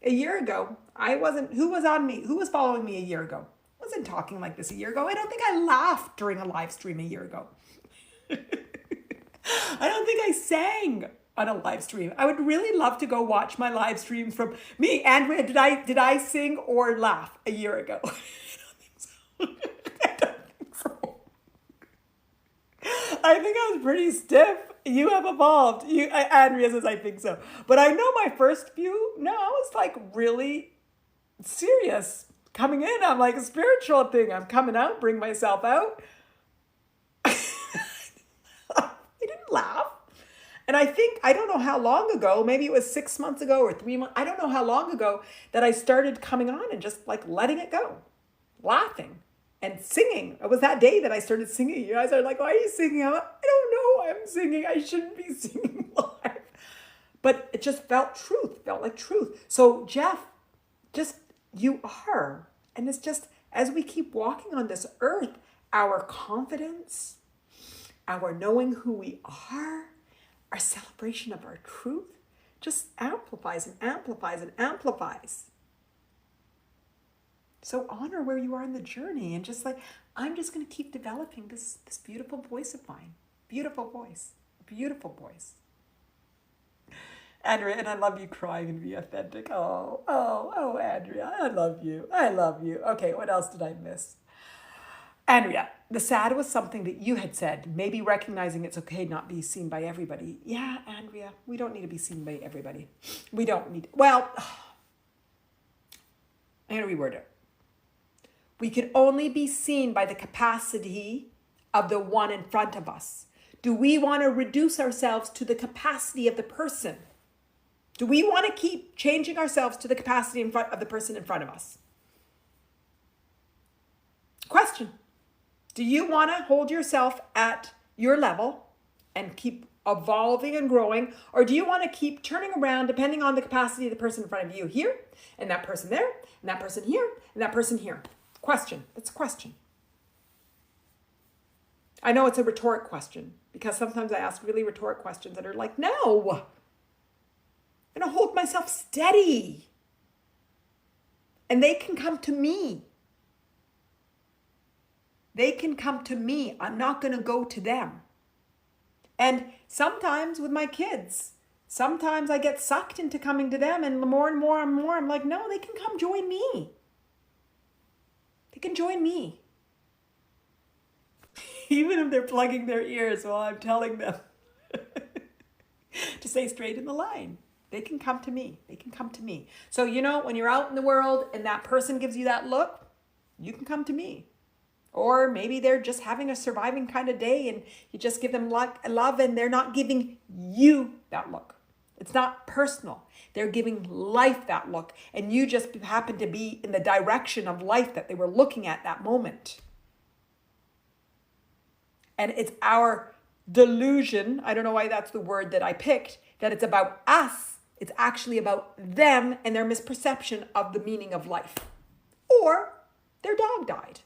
S1: A year ago, who was following me a year ago? I wasn't talking like this a year ago. I don't think I laughed during a live stream a year ago. I don't think I sang on a live stream. I would really love to go watch my live streams from me. Andrea, did I sing or laugh a year ago? I don't think so. I don't think so. I think I was pretty stiff. You have evolved. Andrea says I think so. But I know my first few, no, I was like really serious. Coming in, I'm like a spiritual thing. I'm coming out, bring myself out. I didn't laugh. And I don't know how long ago, maybe it was 6 months ago or 3 months. I don't know how long ago that I started coming on and just like letting it go, laughing and singing. It was that day that I started singing. You guys are like, why are you singing? I don't know. I'm singing. I shouldn't be singing live. But it just felt like truth. So Jeff, just you are. And it's just, as we keep walking on this earth, our confidence, our knowing who we are, our celebration of our truth just amplifies and amplifies and amplifies. So honor where you are in the journey and just like, I'm just going to keep developing this beautiful voice of mine. Beautiful voice. Beautiful voice. Andrea, and I love you crying and be authentic. Oh, Andrea, I love you. I love you. Okay, what else did I miss? Andrea, the sad was something that you had said, maybe recognizing it's okay not be seen by everybody. Yeah, Andrea, we don't need to be seen by everybody. We don't need, well, I'm going to reword it. We can only be seen by the capacity of the one in front of us. Do we want to reduce ourselves to the capacity of the person? Do we want to keep changing ourselves to the capacity in front of the person in front of us? Question. Do you want to hold yourself at your level and keep evolving and growing? Or do you want to keep turning around depending on the capacity of the person in front of you here, and that person there, and that person here, and that person here? Question. It's a question. I know it's a rhetoric question because sometimes I ask really rhetoric questions that are like, no, I'm going to hold myself steady. And they can come to me. They can come to me. I'm not going to go to them. And sometimes with my kids, sometimes I get sucked into coming to them, and more and more and more, I'm like, no, they can come join me. They can join me. Even if they're plugging their ears while I'm telling them to stay straight in the line. They can come to me. They can come to me. So, you know, when you're out in the world and that person gives you that look, you can come to me. Or maybe they're just having a surviving kind of day and you just give them love and they're not giving you that look. It's not personal. They're giving life that look. And you just happen to be in the direction of life that they were looking at that moment. And it's our delusion, I don't know why that's the word that I picked, that it's about us. It's actually about them and their misperception of the meaning of life. Or their dog died.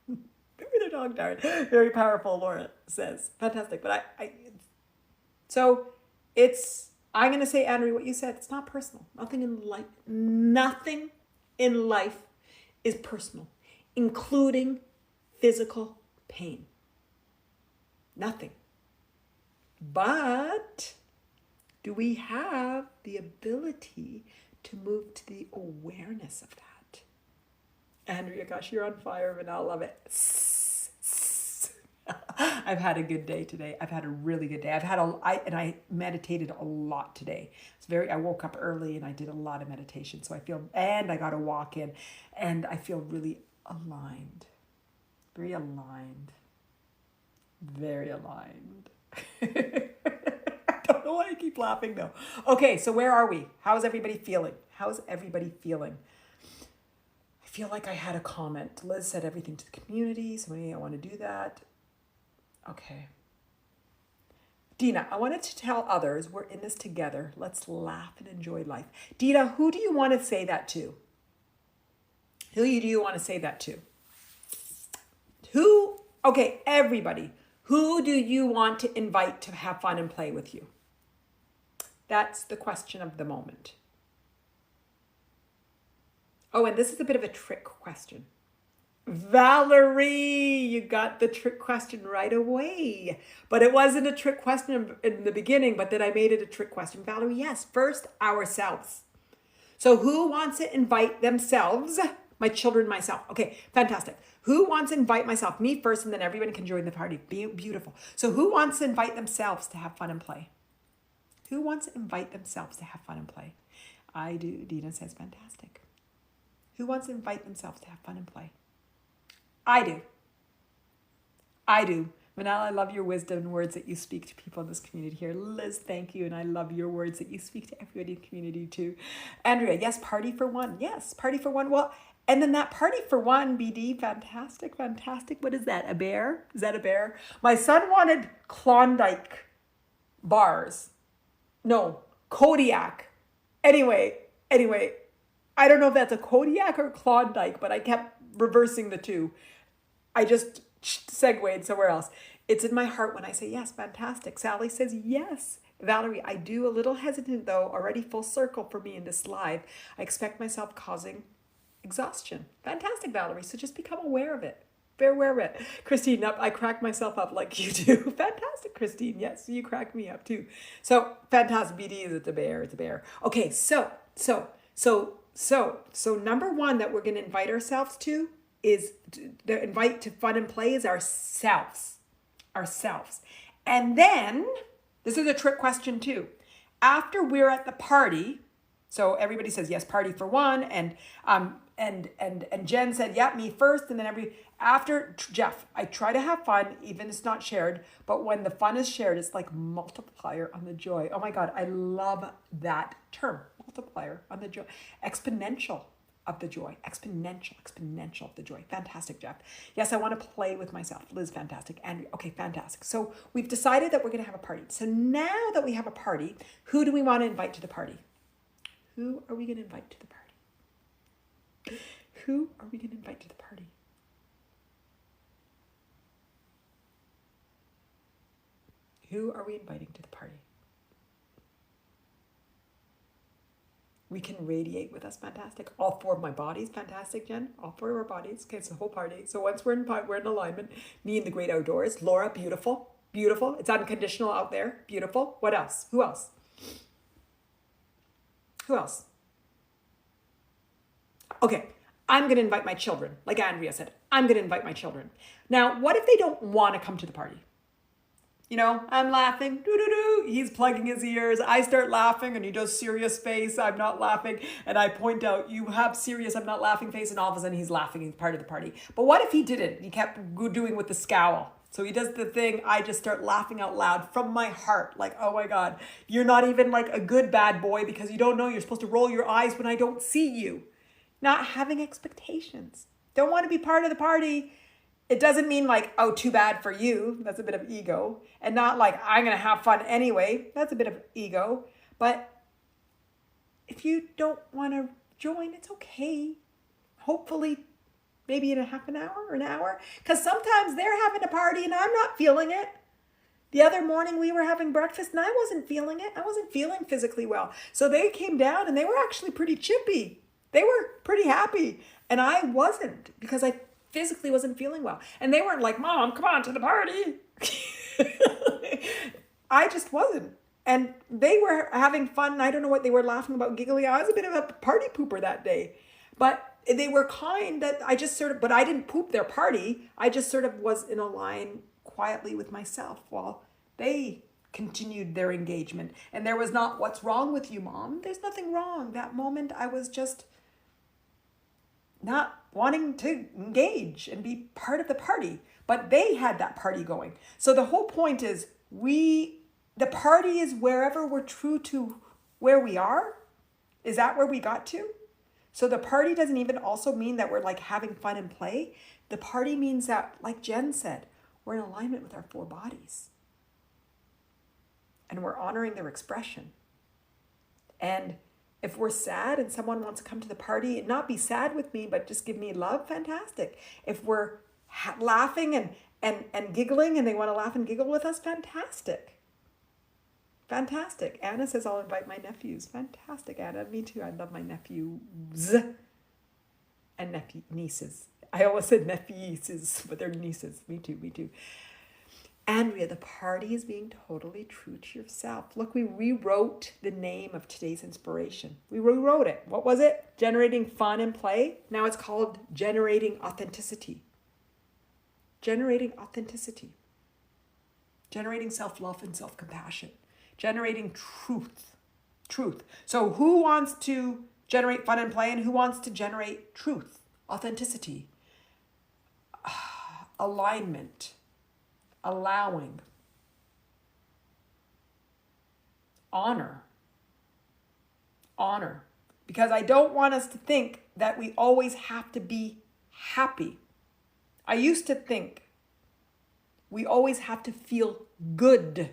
S1: Maybe their dog died. Very powerful, Laura says. Fantastic. But so it's, I'm going to say, Andrea, what you said, it's not personal. Nothing in life is personal, including physical pain. Nothing. But do we have the ability to move to the awareness of that? Andrea, gosh, you're on fire, and I love it. I've had a good day today. I've had a really good day. I meditated a lot today. I woke up early and I did a lot of meditation. So and I got a walk in, and I feel really aligned. Very aligned. Very aligned. I don't know why I keep laughing though. Okay, so where are we? How's everybody feeling? How's everybody feeling? I feel like I had a comment. Liz said everything to the community, so maybe I want to do that. Okay. Dina, I wanted to tell others we're in this together. Let's laugh and enjoy life. Dina, who do you want to say that to? Who do you want to say that to? Who? Okay, everybody. Who do you want to invite to have fun and play with you? That's the question of the moment. Oh, and this is a bit of a trick question. Valerie, you got the trick question right away. But it wasn't a trick question in the beginning, but then I made it a trick question. Valerie, yes, first ourselves. So who wants to invite themselves? My children, myself. Okay, fantastic. Who wants to invite myself? Me first, and then everyone can join the party. Beautiful. So who wants to invite themselves to have fun and play? Who wants to invite themselves to have fun and play? I do. Dina says, fantastic. Who wants to invite themselves to have fun and play? I do. I do. Manal, I love your wisdom and words that you speak to people in this community here. Liz, thank you. And I love your words that you speak to everybody in the community too. Andrea, yes, party for one. Yes, party for one. Well, and then that party for one, BD, fantastic, fantastic. What is that, a bear? Is that a bear? My son wanted Klondike bars. No, Kodiak. Anyway, I don't know if that's a Kodiak or Klondike, but I kept reversing the two. I just segued somewhere else. It's in my heart when I say yes, fantastic. Sally says yes. Valerie, I do a little hesitant though, already full circle for me in this live. I expect myself causing exhaustion. Fantastic, Valerie. So just become aware of it. Very aware of it. Christine, I crack myself up like you do. Fantastic, Christine. Yes, you crack me up too. So fantastic. BD is it's a bear. It's a bear. Okay, so number one that we're going to invite ourselves to is the invite to fun and play is ourselves. And then this is a trick question too. After we're at the party, so everybody says yes, party for one, and Jen said, yeah, me first, and then after Jeff, I try to have fun, even if it's not shared, but when the fun is shared, it's like multiplier on the joy. Oh my God, I love that term, multiplier on the joy, exponential of the joy, exponential of the joy. Fantastic, Jeff. Yes, I want to play with myself. Liz, fantastic. Andrea, okay, fantastic. So we've decided that we're going to have a party. So now that we have a party, who do we want to invite to the party? Who are we going to invite to the party? Who are we going to invite to the party? Who are we inviting to the party? We can radiate with us. Fantastic. All four of my bodies. Fantastic, Jen. All four of our bodies. Okay, it's the whole party. So once we're in alignment, me in the great outdoors. Laura, beautiful. Beautiful. It's unconditional out there. Beautiful. What else? Who else? Who else? Okay, I'm going to invite my children. Like Andrea said, I'm going to invite my children. Now, what if they don't want to come to the party? You know, I'm laughing, he's plugging his ears. I start laughing and he does serious face. I'm not laughing. And I point out, you have serious, I'm not laughing face. And all of a sudden he's laughing. He's part of the party. But what if he didn't? He kept doing with the scowl. So he does the thing. I just start laughing out loud from my heart. Like, oh my God, you're not even like a good bad boy because you don't know you're supposed to roll your eyes when I don't see you. Not having expectations. Don't want to be part of the party. It doesn't mean like, oh, too bad for you. That's a bit of ego. And not like, I'm going to have fun anyway. That's a bit of ego. But if you don't want to join, it's okay. Hopefully, maybe in a half an hour or an hour. Because sometimes they're having a party and I'm not feeling it. The other morning we were having breakfast and I wasn't feeling it. I wasn't feeling physically well. So they came down and they were actually pretty chippy. They were pretty happy. And I wasn't because I physically wasn't feeling well. And they weren't like, Mom, come on to the party. I just wasn't. And they were having fun. I don't know what they were laughing about, giggling. I was a bit of a party pooper that day. But they were kind that I just sort of, but I didn't poop their party. I just sort of was in a line quietly with myself while they continued their engagement. And there was not, what's wrong with you, Mom? There's nothing wrong. That moment I was just not wanting to engage and be part of the party, but they had that party going. So the whole point is the party is wherever we're true to where we are. Is that where we got to? So the party doesn't even also mean that we're like having fun and play. The party means that, like Jen said, we're in alignment with our four bodies and we're honoring their expression. And if we're sad and someone wants to come to the party and not be sad with me, but just give me love, fantastic. If we're laughing and giggling and they want to laugh and giggle with us, fantastic. Fantastic. Anna says, I'll invite my nephews. Fantastic, Anna. Me too. I love my nephews and nieces. I always said nephews, but they're nieces. Me too, me too. Andrea, the party is being totally true to yourself. Look, we rewrote the name of today's inspiration. We rewrote it. What was it? Generating fun and play. Now it's called generating authenticity. Generating authenticity. Generating self-love and self-compassion. Generating truth. Truth. So who wants to generate fun and play and who wants to generate truth? Authenticity. Alignment. Allowing, honor, because I don't want us to think that we always have to be happy. I used to think we always have to feel good,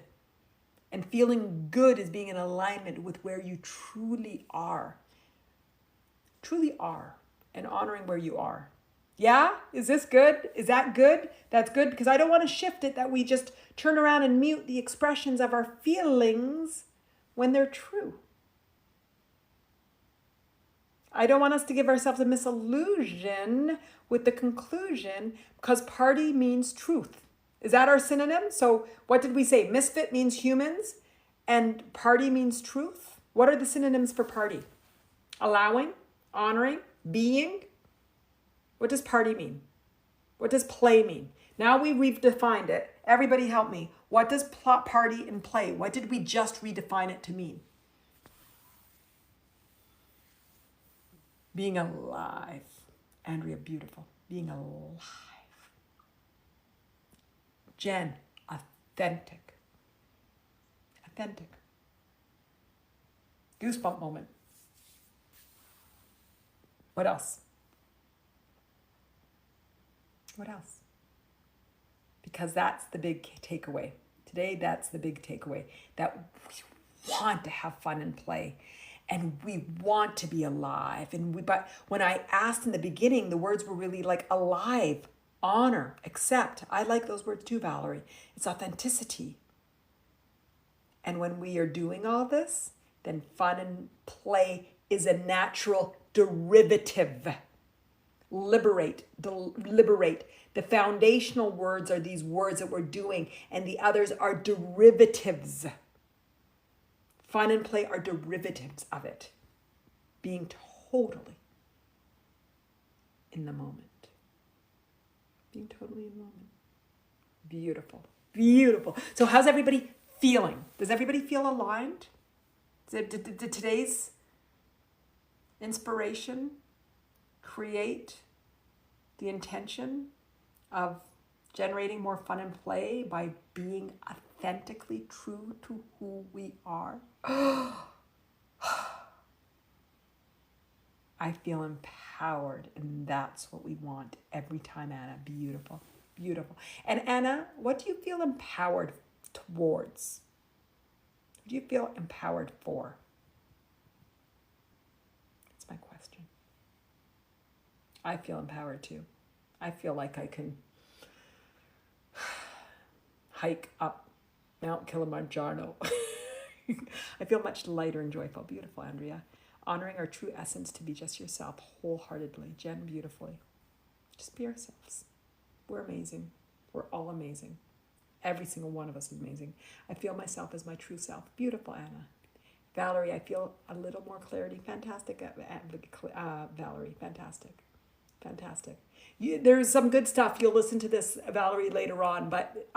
S1: and feeling good is being in alignment with where you truly are, and honoring where you are. Yeah? Is this good? Is that good? That's good because I don't want to shift it that we just turn around and mute the expressions of our feelings when they're true. I don't want us to give ourselves a misillusion with the conclusion because party means truth. Is that our synonym? So what did we say? Misfit means humans and party means truth. What are the synonyms for party? Allowing, honoring, being. What does party mean? What does play mean? Now we've defined it. Everybody help me. What does party and play? What did we just redefine it to mean? Being alive. Andrea, beautiful. Being alive. Jen, authentic. Authentic. Goosebump moment. What else? What else? Because that's the big takeaway. Today, that's the big takeaway. That we want to have fun and play. And we want to be alive. But when I asked in the beginning, the words were really like alive, honor, accept. I like those words too, Valerie. It's authenticity. And when we are doing all this, then fun and play is a natural derivative. Liberate, liberate. The foundational words are these words that we're doing, and the others are derivatives. Fun and play are derivatives of it. Being totally in the moment. Being totally in the moment. Beautiful. Beautiful. So how's everybody feeling? Does everybody feel aligned? Did today's inspiration create the intention of generating more fun and play by being authentically true to who we are? I feel empowered, and that's what we want every time, Anna. Beautiful, beautiful. And Anna, what do you feel empowered towards? What do you feel empowered for? That's my question. I feel empowered too. I feel like I can hike up Mount Kilimanjaro. I feel much lighter and joyful. Beautiful, Andrea. Honoring our true essence to be just yourself wholeheartedly. Jen, beautifully. Just be ourselves. We're amazing. We're all amazing. Every single one of us is amazing. I feel myself as my true self. Beautiful, Anna. Valerie, I feel a little more clarity. Fantastic, Valerie. Fantastic. Fantastic. There's some good stuff. You'll listen to this, Valerie, later on, but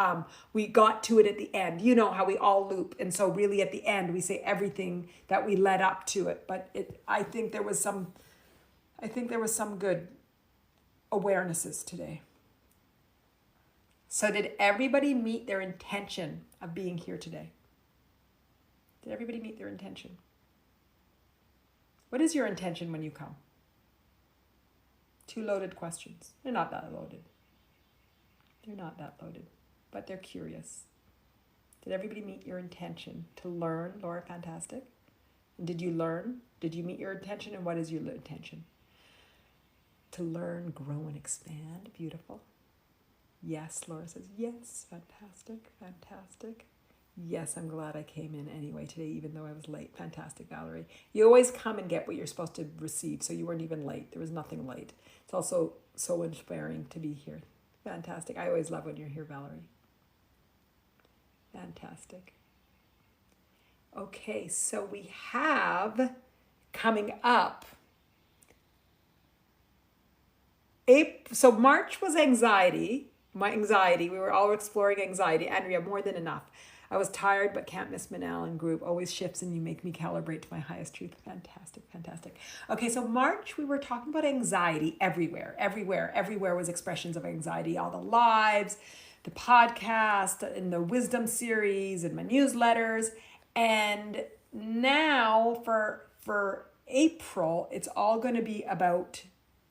S1: we got to it at the end. You know how we all loop, and so really at the end we say everything that we led up to it. But I think there was some good awarenesses today. So did everybody meet their intention of being here today? Did everybody meet their intention? What is your intention when you come? 2 loaded questions. They're not that loaded. They're not that loaded, but they're curious. Did everybody meet your intention to learn, Laura? Fantastic. And did you learn? Did you meet your intention? And what is your intention? To learn, grow, and expand. Beautiful. Yes, Laura says, yes. Fantastic. Fantastic. Yes, I'm glad I came in anyway today, even though I was late. Fantastic, Valerie. You always come and get what you're supposed to receive, so you weren't even late. There was nothing late. It's also so inspiring to be here. Fantastic. I always love when you're here, Valerie. Fantastic. Okay, so we have coming up. So March was anxiety. My anxiety. We were all exploring anxiety. Andrea, more than enough. I was tired, but can't miss Manal and group. Always shifts and you make me calibrate to my highest truth. Fantastic, fantastic. Okay, so March, we were talking about anxiety everywhere. Everywhere was expressions of anxiety. All the lives, the podcast, in the wisdom series, and my newsletters. And now for April, it's all going to be about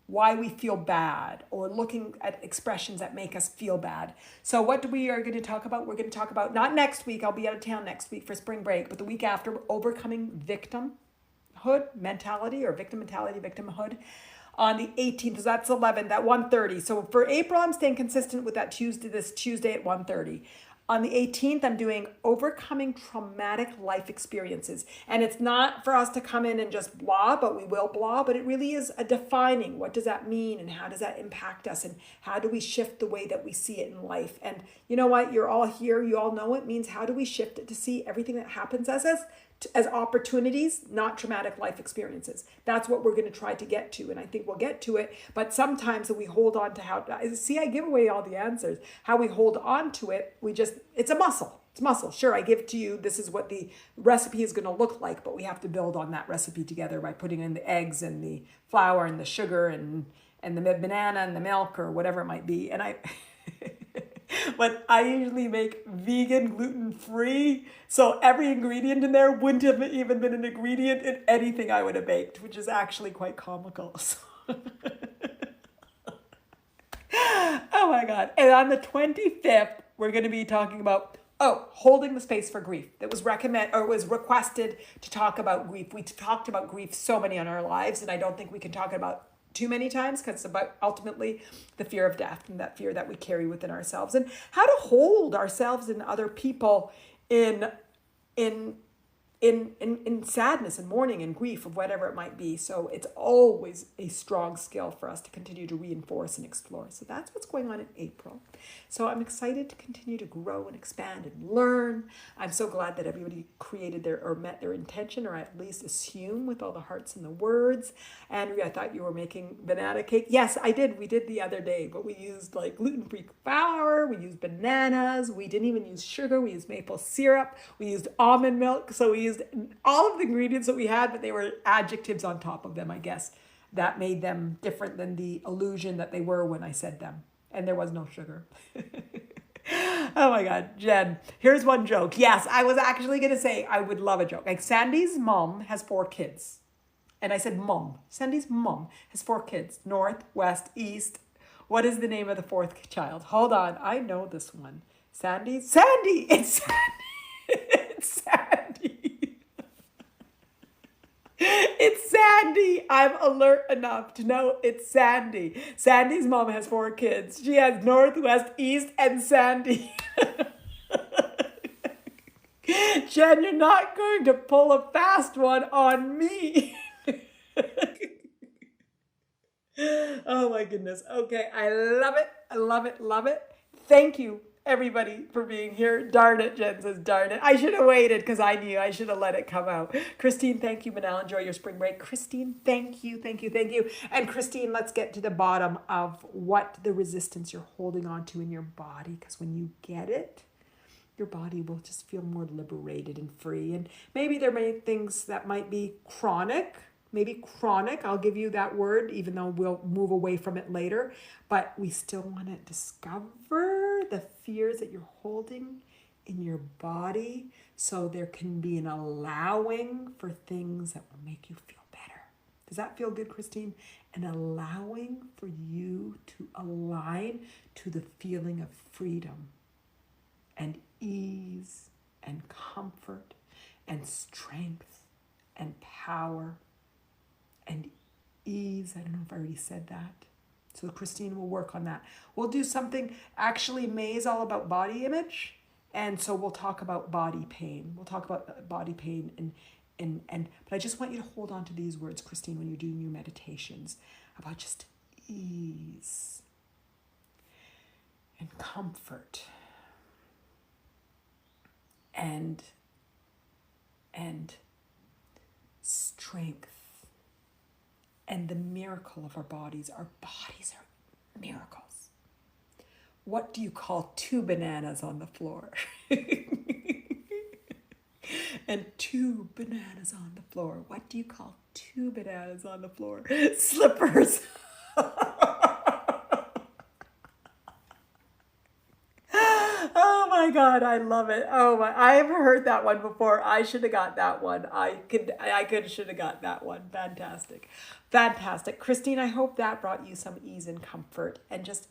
S1: why we feel bad, or looking at expressions that make us feel bad. So what we are going to talk about, we're going to talk about, not next week, I'll be out of town next week for spring break, but the week after, overcoming victimhood mentality, or victim mentality, victimhood, on the 18th. So that's 11th at 1:30. So for April, I'm staying consistent with that this Tuesday at 1:30. On the 18th, I'm doing overcoming traumatic life experiences. And it's not for us to come in and just blah, but we will blah, but it really is a defining. What does that mean? And how does that impact us? And how do we shift the way that we see it in life? And you know what? You're all here. You all know it means, how do we shift it to see everything that happens as opportunities, not traumatic life experiences? That's what we're going to try to get to. And I think we'll get to it. But sometimes we hold on to I give away all the answers. How we hold on to it, it's a muscle. It's muscle. Sure, I give to you, this is what the recipe is going to look like, but we have to build on that recipe together by putting in the eggs and the flour and the sugar and the banana and the milk, or whatever it might be. And but I usually make vegan, gluten-free, so every ingredient in there wouldn't have even been an ingredient in anything I would have baked, which is actually quite comical. So oh my God. And on the 25th, we're going to be talking about, holding the space for grief. That was requested to talk about grief. We talked about grief so many in our lives, and I don't think we can talk about too many times, because it's about ultimately the fear of death, and that fear that we carry within ourselves, and how to hold ourselves and other people in in sadness and mourning and grief of whatever it might be. So it's always a strong skill for us to continue to reinforce and explore. So that's what's going on in April. So I'm excited to continue to grow and expand and learn. I'm so glad that everybody created their or met their intention, or at least assume with all the hearts and the words. Andrea, I thought you were making banana cake. Yes, I did. We did the other day, but we used like gluten-free flour. We used bananas. We didn't even use sugar. We used maple syrup. We used almond milk. So we used all of the ingredients that we had, but they were adjectives on top of them, I guess, that made them different than the illusion that they were when I said them. And there was no sugar. Oh my God, Jen, here's one joke. Yes, I was actually going to say I would love a joke. Like Sandy's mom has 4 kids. And I said mom. Sandy's mom has 4 kids. North, west, east. What is the name of the 4th child? Hold on. I know this one. Sandy. It's Sandy. It's Sandy. It's Sandy. I'm alert enough to know it's Sandy. Sandy's mom has 4 kids. She has North, West, East, and Sandy. Jen, you're not going to pull a fast one on me. Oh my goodness. Okay, I love it. I love it. Love it. Thank you, everybody, for being here. Darn it, Jen says, darn it. I should have waited because I knew I should have let it come out. Christine, thank you. Manal, enjoy your spring break. Christine, thank you, thank you, thank you. And Christine, let's get to the bottom of what the resistance you're holding on to in your body, because when you get it, your body will just feel more liberated and free. And maybe there may be things that might be chronic. Maybe chronic, I'll give you that word, even though we'll move away from it later. But we still want to discover the fears that you're holding in your body, so there can be an allowing for things that will make you feel better. Does that feel good, Christine? An allowing for you to align to the feeling of freedom and ease and comfort and strength and power and ease. I don't know if I already said that. So Christine will work on that. We'll do something, actually May is all about body image. And so we'll talk about body pain. We'll talk about body pain but I just want you to hold on to these words, Christine, when you're doing your meditations, about just ease and comfort and strength. And the miracle of our bodies. Our bodies are miracles. What do you call 2 bananas on the floor? And 2 bananas on the floor. What do you call 2 bananas on the floor? Slippers. Oh my God, I love it. Oh my, I have heard that one before. I should have got that one. I should have got that one. Fantastic. Fantastic. Christine, I hope that brought you some ease and comfort, and just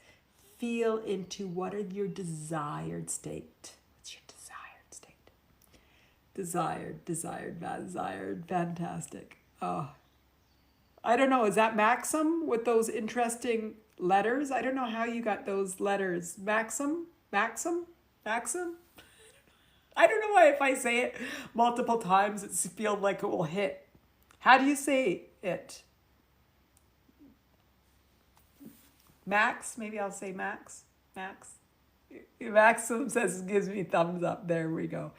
S1: feel into what are your desired state. What's your desired state? Desired. Fantastic. Oh, I don't know. Is that Maxim with those interesting letters? I don't know how you got those letters. Maxim? I don't know why if I say it multiple times, it feels like it will hit. How do you say it? Max? Maybe I'll say Max. Maxim says, gives me thumbs up. There we go.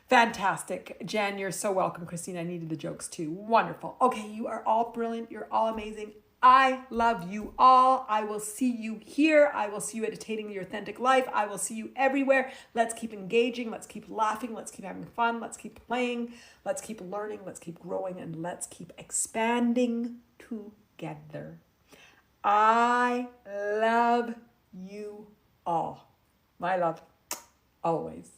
S1: Fantastic. Jan, you're so welcome. Christine, I needed the jokes too. Wonderful. Okay, you are all brilliant. You're all amazing. I love you all. I will see you here. I will see you at Attaining Your Authentic Life. I will see you everywhere. Let's keep engaging. Let's keep laughing. Let's keep having fun. Let's keep playing. Let's keep learning. Let's keep growing. And let's keep expanding together. I love you all. My love, always.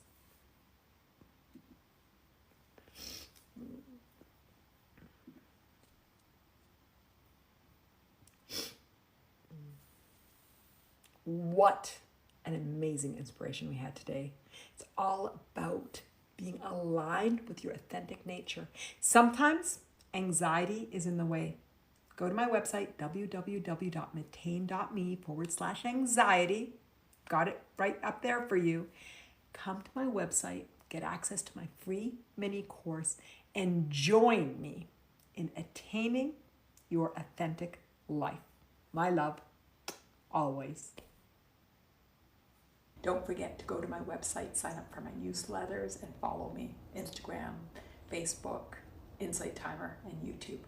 S1: What an amazing inspiration we had today. It's all about being aligned with your authentic nature. Sometimes anxiety is in the way. Go to my website, www.mattain.me/anxiety. Got it right up there for you. Come to my website, get access to my free mini course and join me in attaining your authentic life. My love, always. Don't forget to go to my website, sign up for my newsletters, and follow me. Instagram, Facebook, InsightTimer, and YouTube.